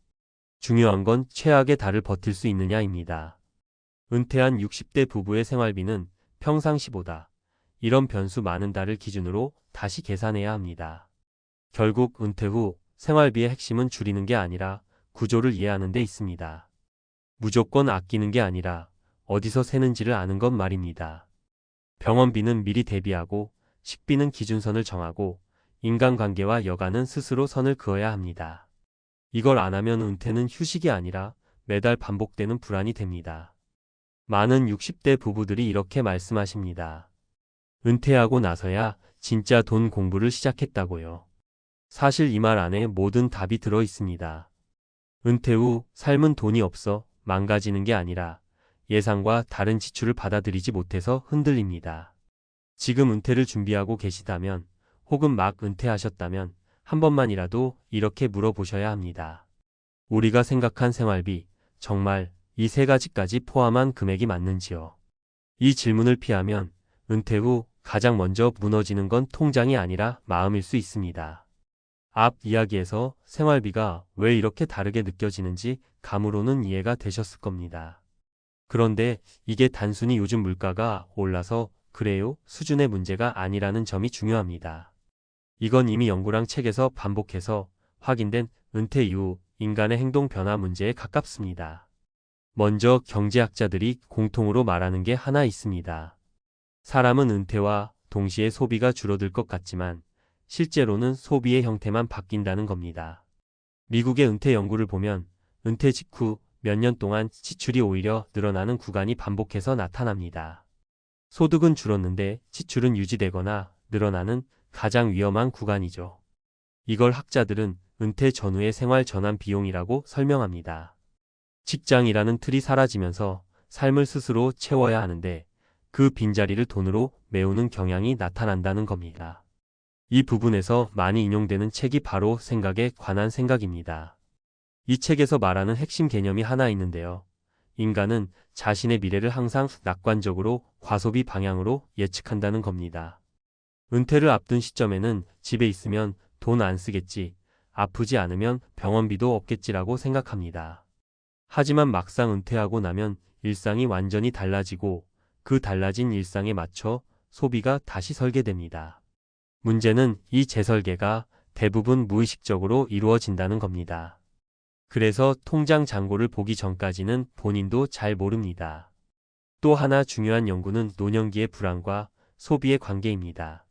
중요한 건 최악의 달을 버틸 수 있느냐입니다. 은퇴한 60대 부부의 생활비는 평상시보다 이런 변수 많은 달을 기준으로 다시 계산해야 합니다. 결국 은퇴 후 생활비의 핵심은 줄이는 게 아니라 구조를 이해하는 데 있습니다. 무조건 아끼는 게 아니라 어디서 새는지를 아는 것 말입니다. 병원비는 미리 대비하고 식비는 기준선을 정하고 인간관계와 여가는 스스로 선을 그어야 합니다. 이걸 안 하면 은퇴는 휴식이 아니라 매달 반복되는 불안이 됩니다. 많은 60대 부부들이 이렇게 말씀하십니다. 은퇴하고 나서야 진짜 돈 공부를 시작했다고요. 사실 이 말 안에 모든 답이 들어 있습니다. 은퇴 후 삶은 돈이 없어 망가지는 게 아니라 예상과 다른 지출을 받아들이지 못해서 흔들립니다. 지금 은퇴를 준비하고 계시다면 혹은 막 은퇴하셨다면 한 번만이라도 이렇게 물어보셔야 합니다. 우리가 생각한 생활비, 정말 이 세 가지까지 포함한 금액이 맞는지요? 이 질문을 피하면 은퇴 후 가장 먼저 무너지는 건 통장이 아니라 마음일 수 있습니다. 앞 이야기에서 생활비가 왜 이렇게 다르게 느껴지는지 감으로는 이해가 되셨을 겁니다. 그런데 이게 단순히 요즘 물가가 올라서 그래요 수준의 문제가 아니라는 점이 중요합니다. 이건 이미 연구랑 책에서 반복해서 확인된 은퇴 이후 인간의 행동 변화 문제에 가깝습니다. 먼저 경제학자들이 공통으로 말하는 게 하나 있습니다. 사람은 은퇴와 동시에 소비가 줄어들 것 같지만 실제로는 소비의 형태만 바뀐다는 겁니다. 미국의 은퇴 연구를 보면 은퇴 직후 몇 년 동안 지출이 오히려 늘어나는 구간이 반복해서 나타납니다. 소득은 줄었는데 지출은 유지되거나 늘어나는 가장 위험한 구간이죠. 이걸 학자들은 은퇴 전후의 생활 전환 비용이라고 설명합니다. 직장이라는 틀이 사라지면서 삶을 스스로 채워야 하는데 그 빈자리를 돈으로 메우는 경향이 나타난다는 겁니다. 이 부분에서 많이 인용되는 책이 바로 생각에 관한 생각입니다. 이 책에서 말하는 핵심 개념이 하나 있는데요. 인간은 자신의 미래를 항상 낙관적으로 과소비 방향으로 예측한다는 겁니다. 은퇴를 앞둔 시점에는 집에 있으면 돈 안 쓰겠지, 아프지 않으면 병원비도 없겠지라고 생각합니다. 하지만 막상 은퇴하고 나면 일상이 완전히 달라지고 그 달라진 일상에 맞춰 소비가 다시 설계됩니다. 문제는 이 재설계가 대부분 무의식적으로 이루어진다는 겁니다. 그래서 통장 잔고를 보기 전까지는 본인도 잘 모릅니다. 또 하나 중요한 연구는 노년기의 불안과 소비의 관계입니다.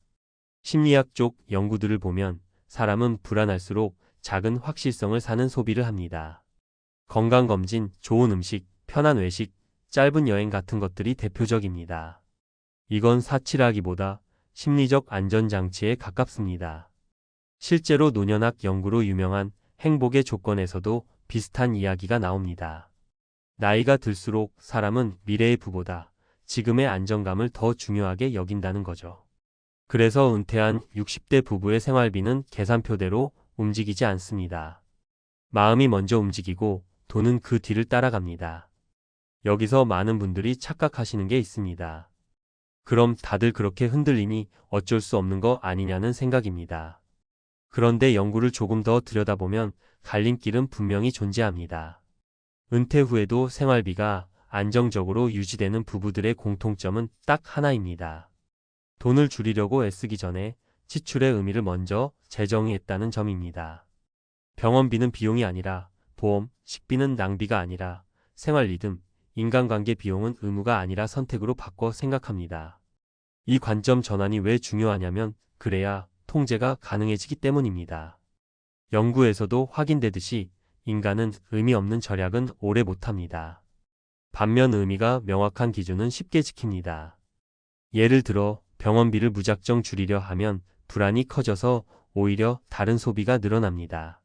심리학 쪽 연구들을 보면 사람은 불안할수록 작은 확실성을 사는 소비를 합니다. 건강검진, 좋은 음식, 편한 외식, 짧은 여행 같은 것들이 대표적입니다. 이건 사치라기보다 심리적 안전장치에 가깝습니다. 실제로 노년학 연구로 유명한 행복의 조건에서도 비슷한 이야기가 나옵니다. 나이가 들수록 사람은 미래의 부보다 지금의 안정감을 더 중요하게 여긴다는 거죠. 그래서 은퇴한 60대 부부의 생활비는 계산표대로 움직이지 않습니다. 마음이 먼저 움직이고 돈은 그 뒤를 따라갑니다. 여기서 많은 분들이 착각하시는 게 있습니다. 그럼 다들 그렇게 흔들리니 어쩔 수 없는 거 아니냐는 생각입니다. 그런데 연구를 조금 더 들여다보면 갈림길은 분명히 존재합니다. 은퇴 후에도 생활비가 안정적으로 유지되는 부부들의 공통점은 딱 하나입니다. 돈을 줄이려고 애쓰기 전에 지출의 의미를 먼저 재정의했다는 점입니다. 병원비는 비용이 아니라 보험, 식비는 낭비가 아니라 생활 리듬, 인간관계 비용은 의무가 아니라 선택으로 바꿔 생각합니다. 이 관점 전환이 왜 중요하냐면 그래야 통제가 가능해지기 때문입니다. 연구에서도 확인되듯이 인간은 의미 없는 절약은 오래 못합니다. 반면 의미가 명확한 기준은 쉽게 지킵니다. 예를 들어 병원비를 무작정 줄이려 하면 불안이 커져서 오히려 다른 소비가 늘어납니다.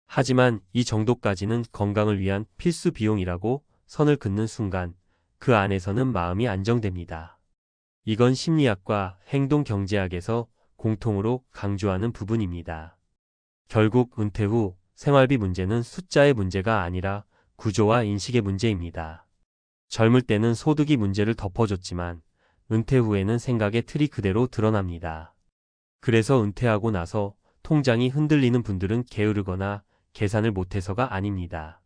하지만 이 정도까지는 건강을 위한 필수 비용이라고 선을 긋는 순간 그 안에서는 마음이 안정됩니다. 이건 심리학과 행동경제학에서 공통으로 강조하는 부분입니다. 결국 은퇴 후 생활비 문제는 숫자의 문제가 아니라 구조와 인식의 문제입니다. 젊을 때는 소득이 문제를 덮어줬지만 은퇴 후에는 생각의 틀이 그대로 드러납니다. 그래서 은퇴하고 나서 통장이 흔들리는 분들은 게으르거나 계산을 못해서가 아닙니다.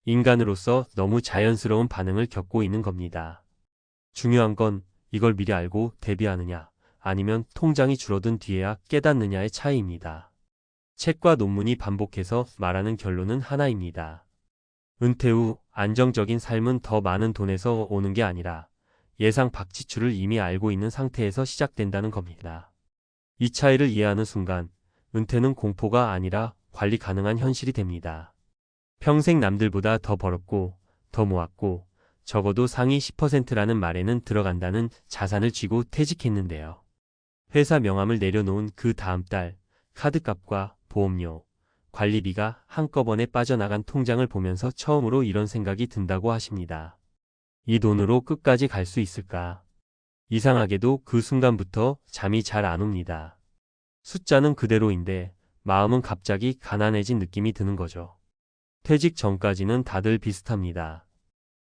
인간으로서 너무 자연스러운 반응을 겪고 있는 겁니다. 중요한 건 이걸 미리 알고 대비하느냐, 아니면 통장이 줄어든 뒤에야 깨닫느냐의 차이입니다. 책과 논문이 반복해서 말하는 결론은 하나입니다. 은퇴 후 안정적인 삶은 더 많은 돈에서 오는 게 아니라 예상 밖 지출을 이미 알고 있는 상태에서 시작된다는 겁니다. 이 차이를 이해하는 순간 은퇴는 공포가 아니라 관리 가능한 현실이 됩니다. 평생 남들보다 더 벌었고 더 모았고 적어도 상위 10%라는 말에는 들어간다는 자산을 쥐고 퇴직했는데요. 회사 명함을 내려놓은 그 다음 달 카드값과 보험료, 관리비가 한꺼번에 빠져나간 통장을 보면서 처음으로 이런 생각이 든다고 하십니다. 이 돈으로 끝까지 갈 수 있을까? 이상하게도 그 순간부터 잠이 잘 안 옵니다. 숫자는 그대로인데 마음은 갑자기 가난해진 느낌이 드는 거죠. 퇴직 전까지는 다들 비슷합니다.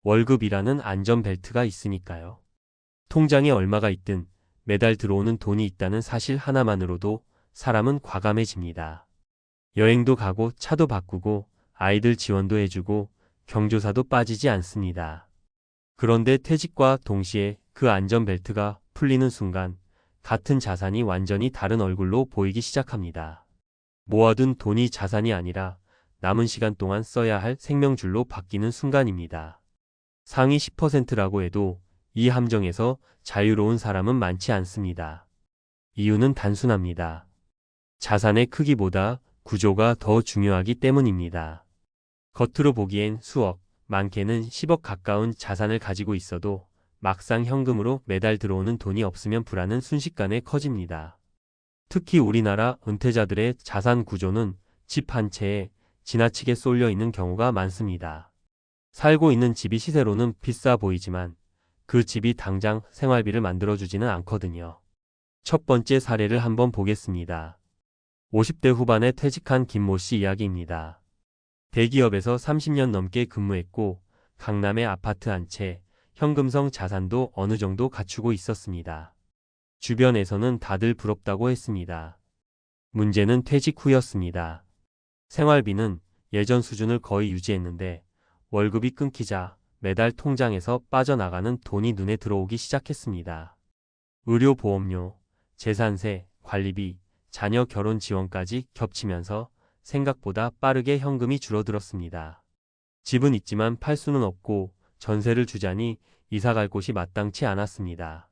월급이라는 안전벨트가 있으니까요. 통장에 얼마가 있든 매달 들어오는 돈이 있다는 사실 하나만으로도 사람은 과감해집니다. 여행도 가고 차도 바꾸고 아이들 지원도 해주고 경조사도 빠지지 않습니다. 그런데 퇴직과 동시에 그 안전벨트가 풀리는 순간 같은 자산이 완전히 다른 얼굴로 보이기 시작합니다. 모아둔 돈이 자산이 아니라 남은 시간 동안 써야 할 생명줄로 바뀌는 순간입니다. 상위 10%라고 해도 이 함정에서 자유로운 사람은 많지 않습니다. 이유는 단순합니다. 자산의 크기보다 구조가 더 중요하기 때문입니다. 겉으로 보기엔 수억, 많게는 10억 가까운 자산을 가지고 있어도 막상 현금으로 매달 들어오는 돈이 없으면 불안은 순식간에 커집니다. 특히 우리나라 은퇴자들의 자산 구조는 집 한 채에 지나치게 쏠려 있는 경우가 많습니다. 살고 있는 집이 시세로는 비싸 보이지만 그 집이 당장 생활비를 만들어주지는 않거든요. 첫 번째 사례를 한번 보겠습니다. 50대 후반에 퇴직한 김모 씨 이야기입니다. 대기업에서 30년 넘게 근무했고 강남에 아파트 한 채, 현금성 자산도 어느 정도 갖추고 있었습니다. 주변에서는 다들 부럽다고 했습니다. 문제는 퇴직 후였습니다. 생활비는 예전 수준을 거의 유지했는데 월급이 끊기자 매달 통장에서 빠져나가는 돈이 눈에 들어오기 시작했습니다. 의료보험료, 재산세, 관리비, 자녀 결혼 지원까지 겹치면서 생각보다 빠르게 현금이 줄어들었습니다. 집은 있지만 팔 수는 없고 전세를 주자니 이사 갈 곳이 마땅치 않았습니다.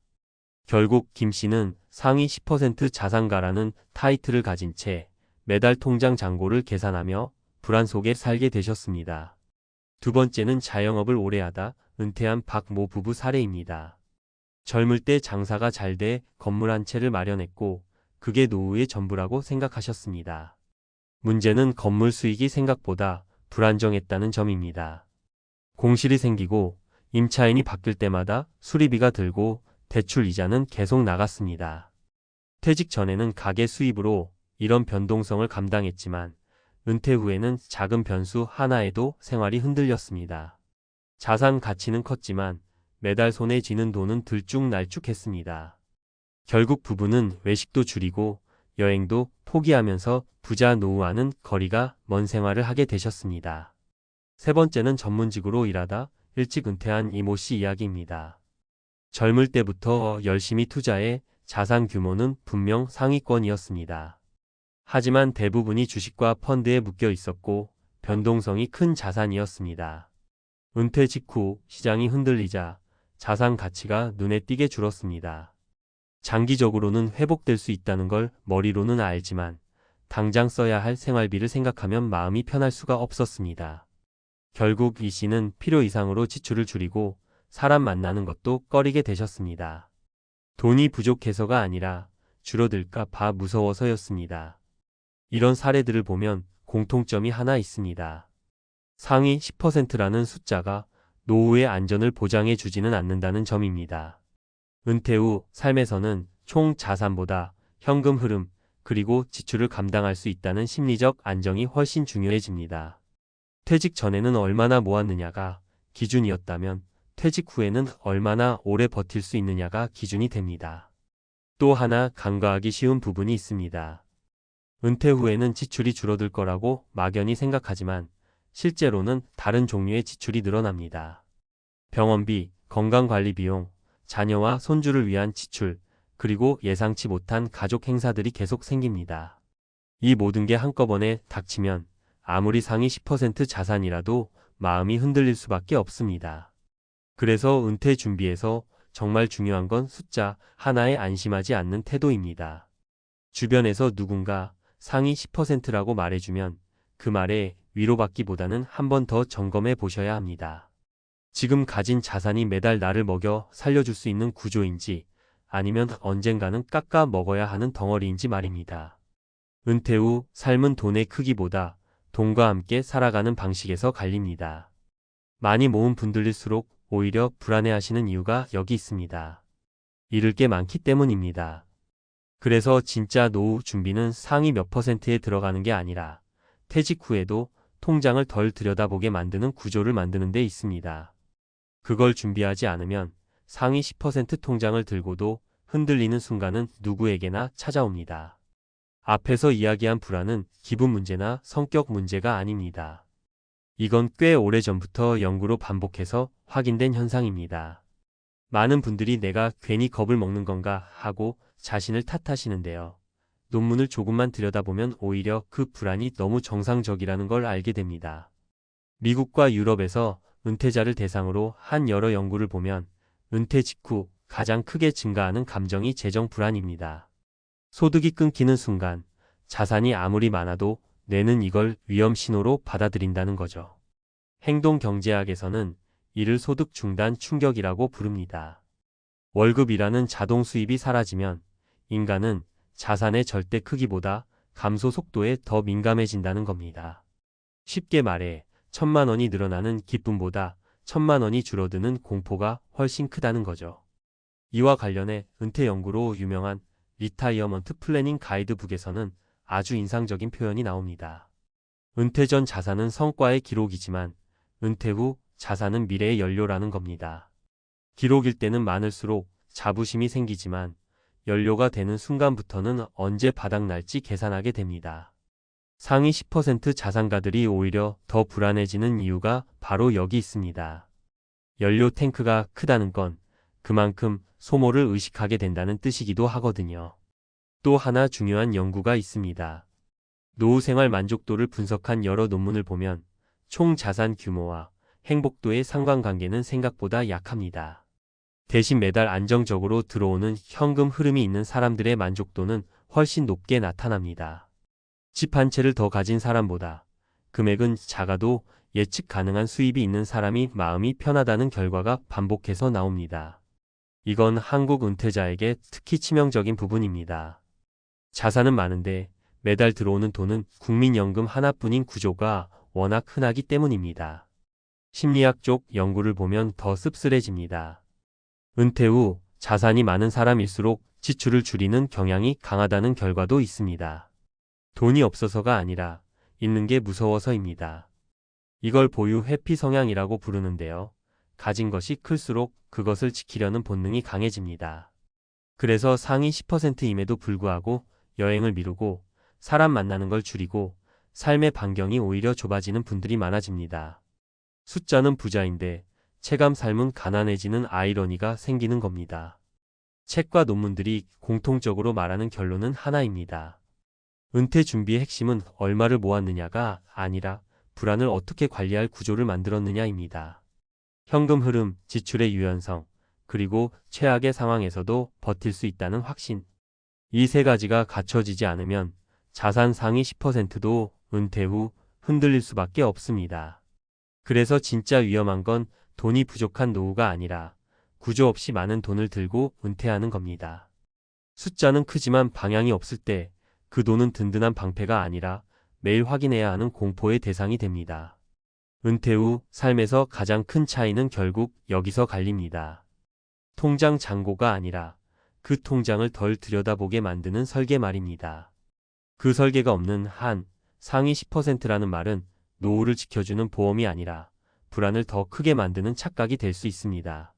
결국 김 씨는 상위 10% 자산가라는 타이틀을 가진 채 매달 통장 잔고를 계산하며 불안 속에 살게 되셨습니다. 두 번째는 자영업을 오래 하다 은퇴한 박모 부부 사례입니다. 젊을 때 장사가 잘 돼 건물 한 채를 마련했고 그게 노후의 전부라고 생각하셨습니다. 문제는 건물 수익이 생각보다 불안정했다는 점입니다. 공실이 생기고 임차인이 바뀔 때마다 수리비가 들고 대출 이자는 계속 나갔습니다. 퇴직 전에는 가게 수입으로 이런 변동성을 감당했지만 은퇴 후에는 작은 변수 하나에도 생활이 흔들렸습니다. 자산 가치는 컸지만 매달 손에 쥐는 돈은 들쭉날쭉했습니다. 결국 부부는 외식도 줄이고 여행도 포기하면서 부자 노후와는 거리가 먼 생활을 하게 되셨습니다. 세 번째는 전문직으로 일하다 일찍 은퇴한 이모 씨 이야기입니다. 젊을 때부터 열심히 투자해 자산 규모는 분명 상위권이었습니다. 하지만 대부분이 주식과 펀드에 묶여 있었고 변동성이 큰 자산이었습니다. 은퇴 직후 시장이 흔들리자 자산 가치가 눈에 띄게 줄었습니다. 장기적으로는 회복될 수 있다는 걸 머리로는 알지만 당장 써야 할 생활비를 생각하면 마음이 편할 수가 없었습니다. 결국 이 씨는 필요 이상으로 지출을 줄이고 사람 만나는 것도 꺼리게 되셨습니다. 돈이 부족해서가 아니라 줄어들까 봐 무서워서였습니다. 이런 사례들을 보면 공통점이 하나 있습니다. 상위 10%라는 숫자가 노후의 안전을 보장해 주지는 않는다는 점입니다. 은퇴 후 삶에서는 총 자산보다 현금 흐름 그리고 지출을 감당할 수 있다는 심리적 안정이 훨씬 중요해집니다. 퇴직 전에는 얼마나 모았느냐가 기준이었다면 퇴직 후에는 얼마나 오래 버틸 수 있느냐가 기준이 됩니다. 또 하나 간과하기 쉬운 부분이 있습니다. 은퇴 후에는 지출이 줄어들 거라고 막연히 생각하지만 실제로는 다른 종류의 지출이 늘어납니다. 병원비, 건강관리 비용, 자녀와 손주를 위한 지출, 그리고 예상치 못한 가족 행사들이 계속 생깁니다. 이 모든 게 한꺼번에 닥치면 아무리 상위 10% 자산이라도 마음이 흔들릴 수밖에 없습니다. 그래서 은퇴 준비에서 정말 중요한 건 숫자 하나에 안심하지 않는 태도입니다. 주변에서 누군가 상위 10%라고 말해주면 그 말에 위로받기보다는 한 번 더 점검해 보셔야 합니다. 지금 가진 자산이 매달 나를 먹여 살려줄 수 있는 구조인지 아니면 언젠가는 깎아 먹어야 하는 덩어리인지 말입니다. 은퇴 후 삶은 돈의 크기보다 돈과 함께 살아가는 방식에서 갈립니다. 많이 모은 분들일수록 오히려 불안해하시는 이유가 여기 있습니다. 잃을 게 많기 때문입니다. 그래서 진짜 노후 준비는 상위 몇 퍼센트에 들어가는 게 아니라 퇴직 후에도 통장을 덜 들여다보게 만드는 구조를 만드는 데 있습니다. 그걸 준비하지 않으면 상위 10% 통장을 들고도 흔들리는 순간은 누구에게나 찾아옵니다. 앞에서 이야기한 불안은 기분 문제나 성격 문제가 아닙니다. 이건 꽤 오래전부터 연구로 반복해서 확인된 현상입니다. 많은 분들이 내가 괜히 겁을 먹는 건가 하고 자신을 탓하시는데요. 논문을 조금만 들여다보면 오히려 그 불안이 너무 정상적이라는 걸 알게 됩니다. 미국과 유럽에서 은퇴자를 대상으로 한 여러 연구를 보면 은퇴 직후 가장 크게 증가하는 감정이 재정 불안입니다. 소득이 끊기는 순간 자산이 아무리 많아도 뇌는 이걸 위험 신호로 받아들인다는 거죠. 행동경제학에서는 이를 소득 중단 충격이라고 부릅니다. 월급이라는 자동 수입이 사라지면 인간은 자산의 절대 크기보다 감소 속도에 더 민감해진다는 겁니다. 쉽게 말해 1,000만 원이 늘어나는 기쁨보다 1,000만 원이 줄어드는 공포가 훨씬 크다는 거죠. 이와 관련해 은퇴 연구로 유명한 리타이어먼트 플래닝 가이드북에서는 아주 인상적인 표현이 나옵니다. 은퇴 전 자산은 성과의 기록이지만 은퇴 후 자산은 미래의 연료라는 겁니다. 기록일 때는 많을수록 자부심이 생기지만 연료가 되는 순간부터는 언제 바닥날지 계산하게 됩니다. 상위 10% 자산가들이 오히려 더 불안해지는 이유가 바로 여기 있습니다. 연료 탱크가 크다는 건 그만큼 소모를 의식하게 된다는 뜻이기도 하거든요. 또 하나 중요한 연구가 있습니다. 노후 생활 만족도를 분석한 여러 논문을 보면 총 자산 규모와 행복도의 상관관계는 생각보다 약합니다. 대신 매달 안정적으로 들어오는 현금 흐름이 있는 사람들의 만족도는 훨씬 높게 나타납니다. 집 한 채를 더 가진 사람보다 금액은 작아도 예측 가능한 수입이 있는 사람이 마음이 편하다는 결과가 반복해서 나옵니다. 이건 한국 은퇴자에게 특히 치명적인 부분입니다. 자산은 많은데 매달 들어오는 돈은 국민연금 하나뿐인 구조가 워낙 흔하기 때문입니다. 심리학 쪽 연구를 보면 더 씁쓸해집니다. 은퇴 후 자산이 많은 사람일수록 지출을 줄이는 경향이 강하다는 결과도 있습니다. 돈이 없어서가 아니라 잃는 게 무서워서입니다. 이걸 보유 회피 성향이라고 부르는데요. 가진 것이 클수록 그것을 지키려는 본능이 강해집니다. 그래서 상위 10%임에도 불구하고 여행을 미루고 사람 만나는 걸 줄이고 삶의 반경이 오히려 좁아지는 분들이 많아집니다. 숫자는 부자인데 체감 삶은 가난해지는 아이러니가 생기는 겁니다. 책과 논문들이 공통적으로 말하는 결론은 하나입니다. 은퇴 준비의 핵심은 얼마를 모았느냐가 아니라 불안을 어떻게 관리할 구조를 만들었느냐입니다. 현금 흐름, 지출의 유연성, 그리고 최악의 상황에서도 버틸 수 있다는 확신. 이 세 가지가 갖춰지지 않으면 자산 상위 10%도 은퇴 후 흔들릴 수밖에 없습니다. 그래서 진짜 위험한 건 돈이 부족한 노후가 아니라 구조 없이 많은 돈을 들고 은퇴하는 겁니다. 숫자는 크지만 방향이 없을 때 그 돈은 든든한 방패가 아니라 매일 확인해야 하는 공포의 대상이 됩니다. 은퇴 후 삶에서 가장 큰 차이는 결국 여기서 갈립니다. 통장 잔고가 아니라 그 통장을 덜 들여다보게 만드는 설계 말입니다. 그 설계가 없는 한 상위 10%라는 말은 노후를 지켜주는 보험이 아니라 불안을 더 크게 만드는 착각이 될 수 있습니다.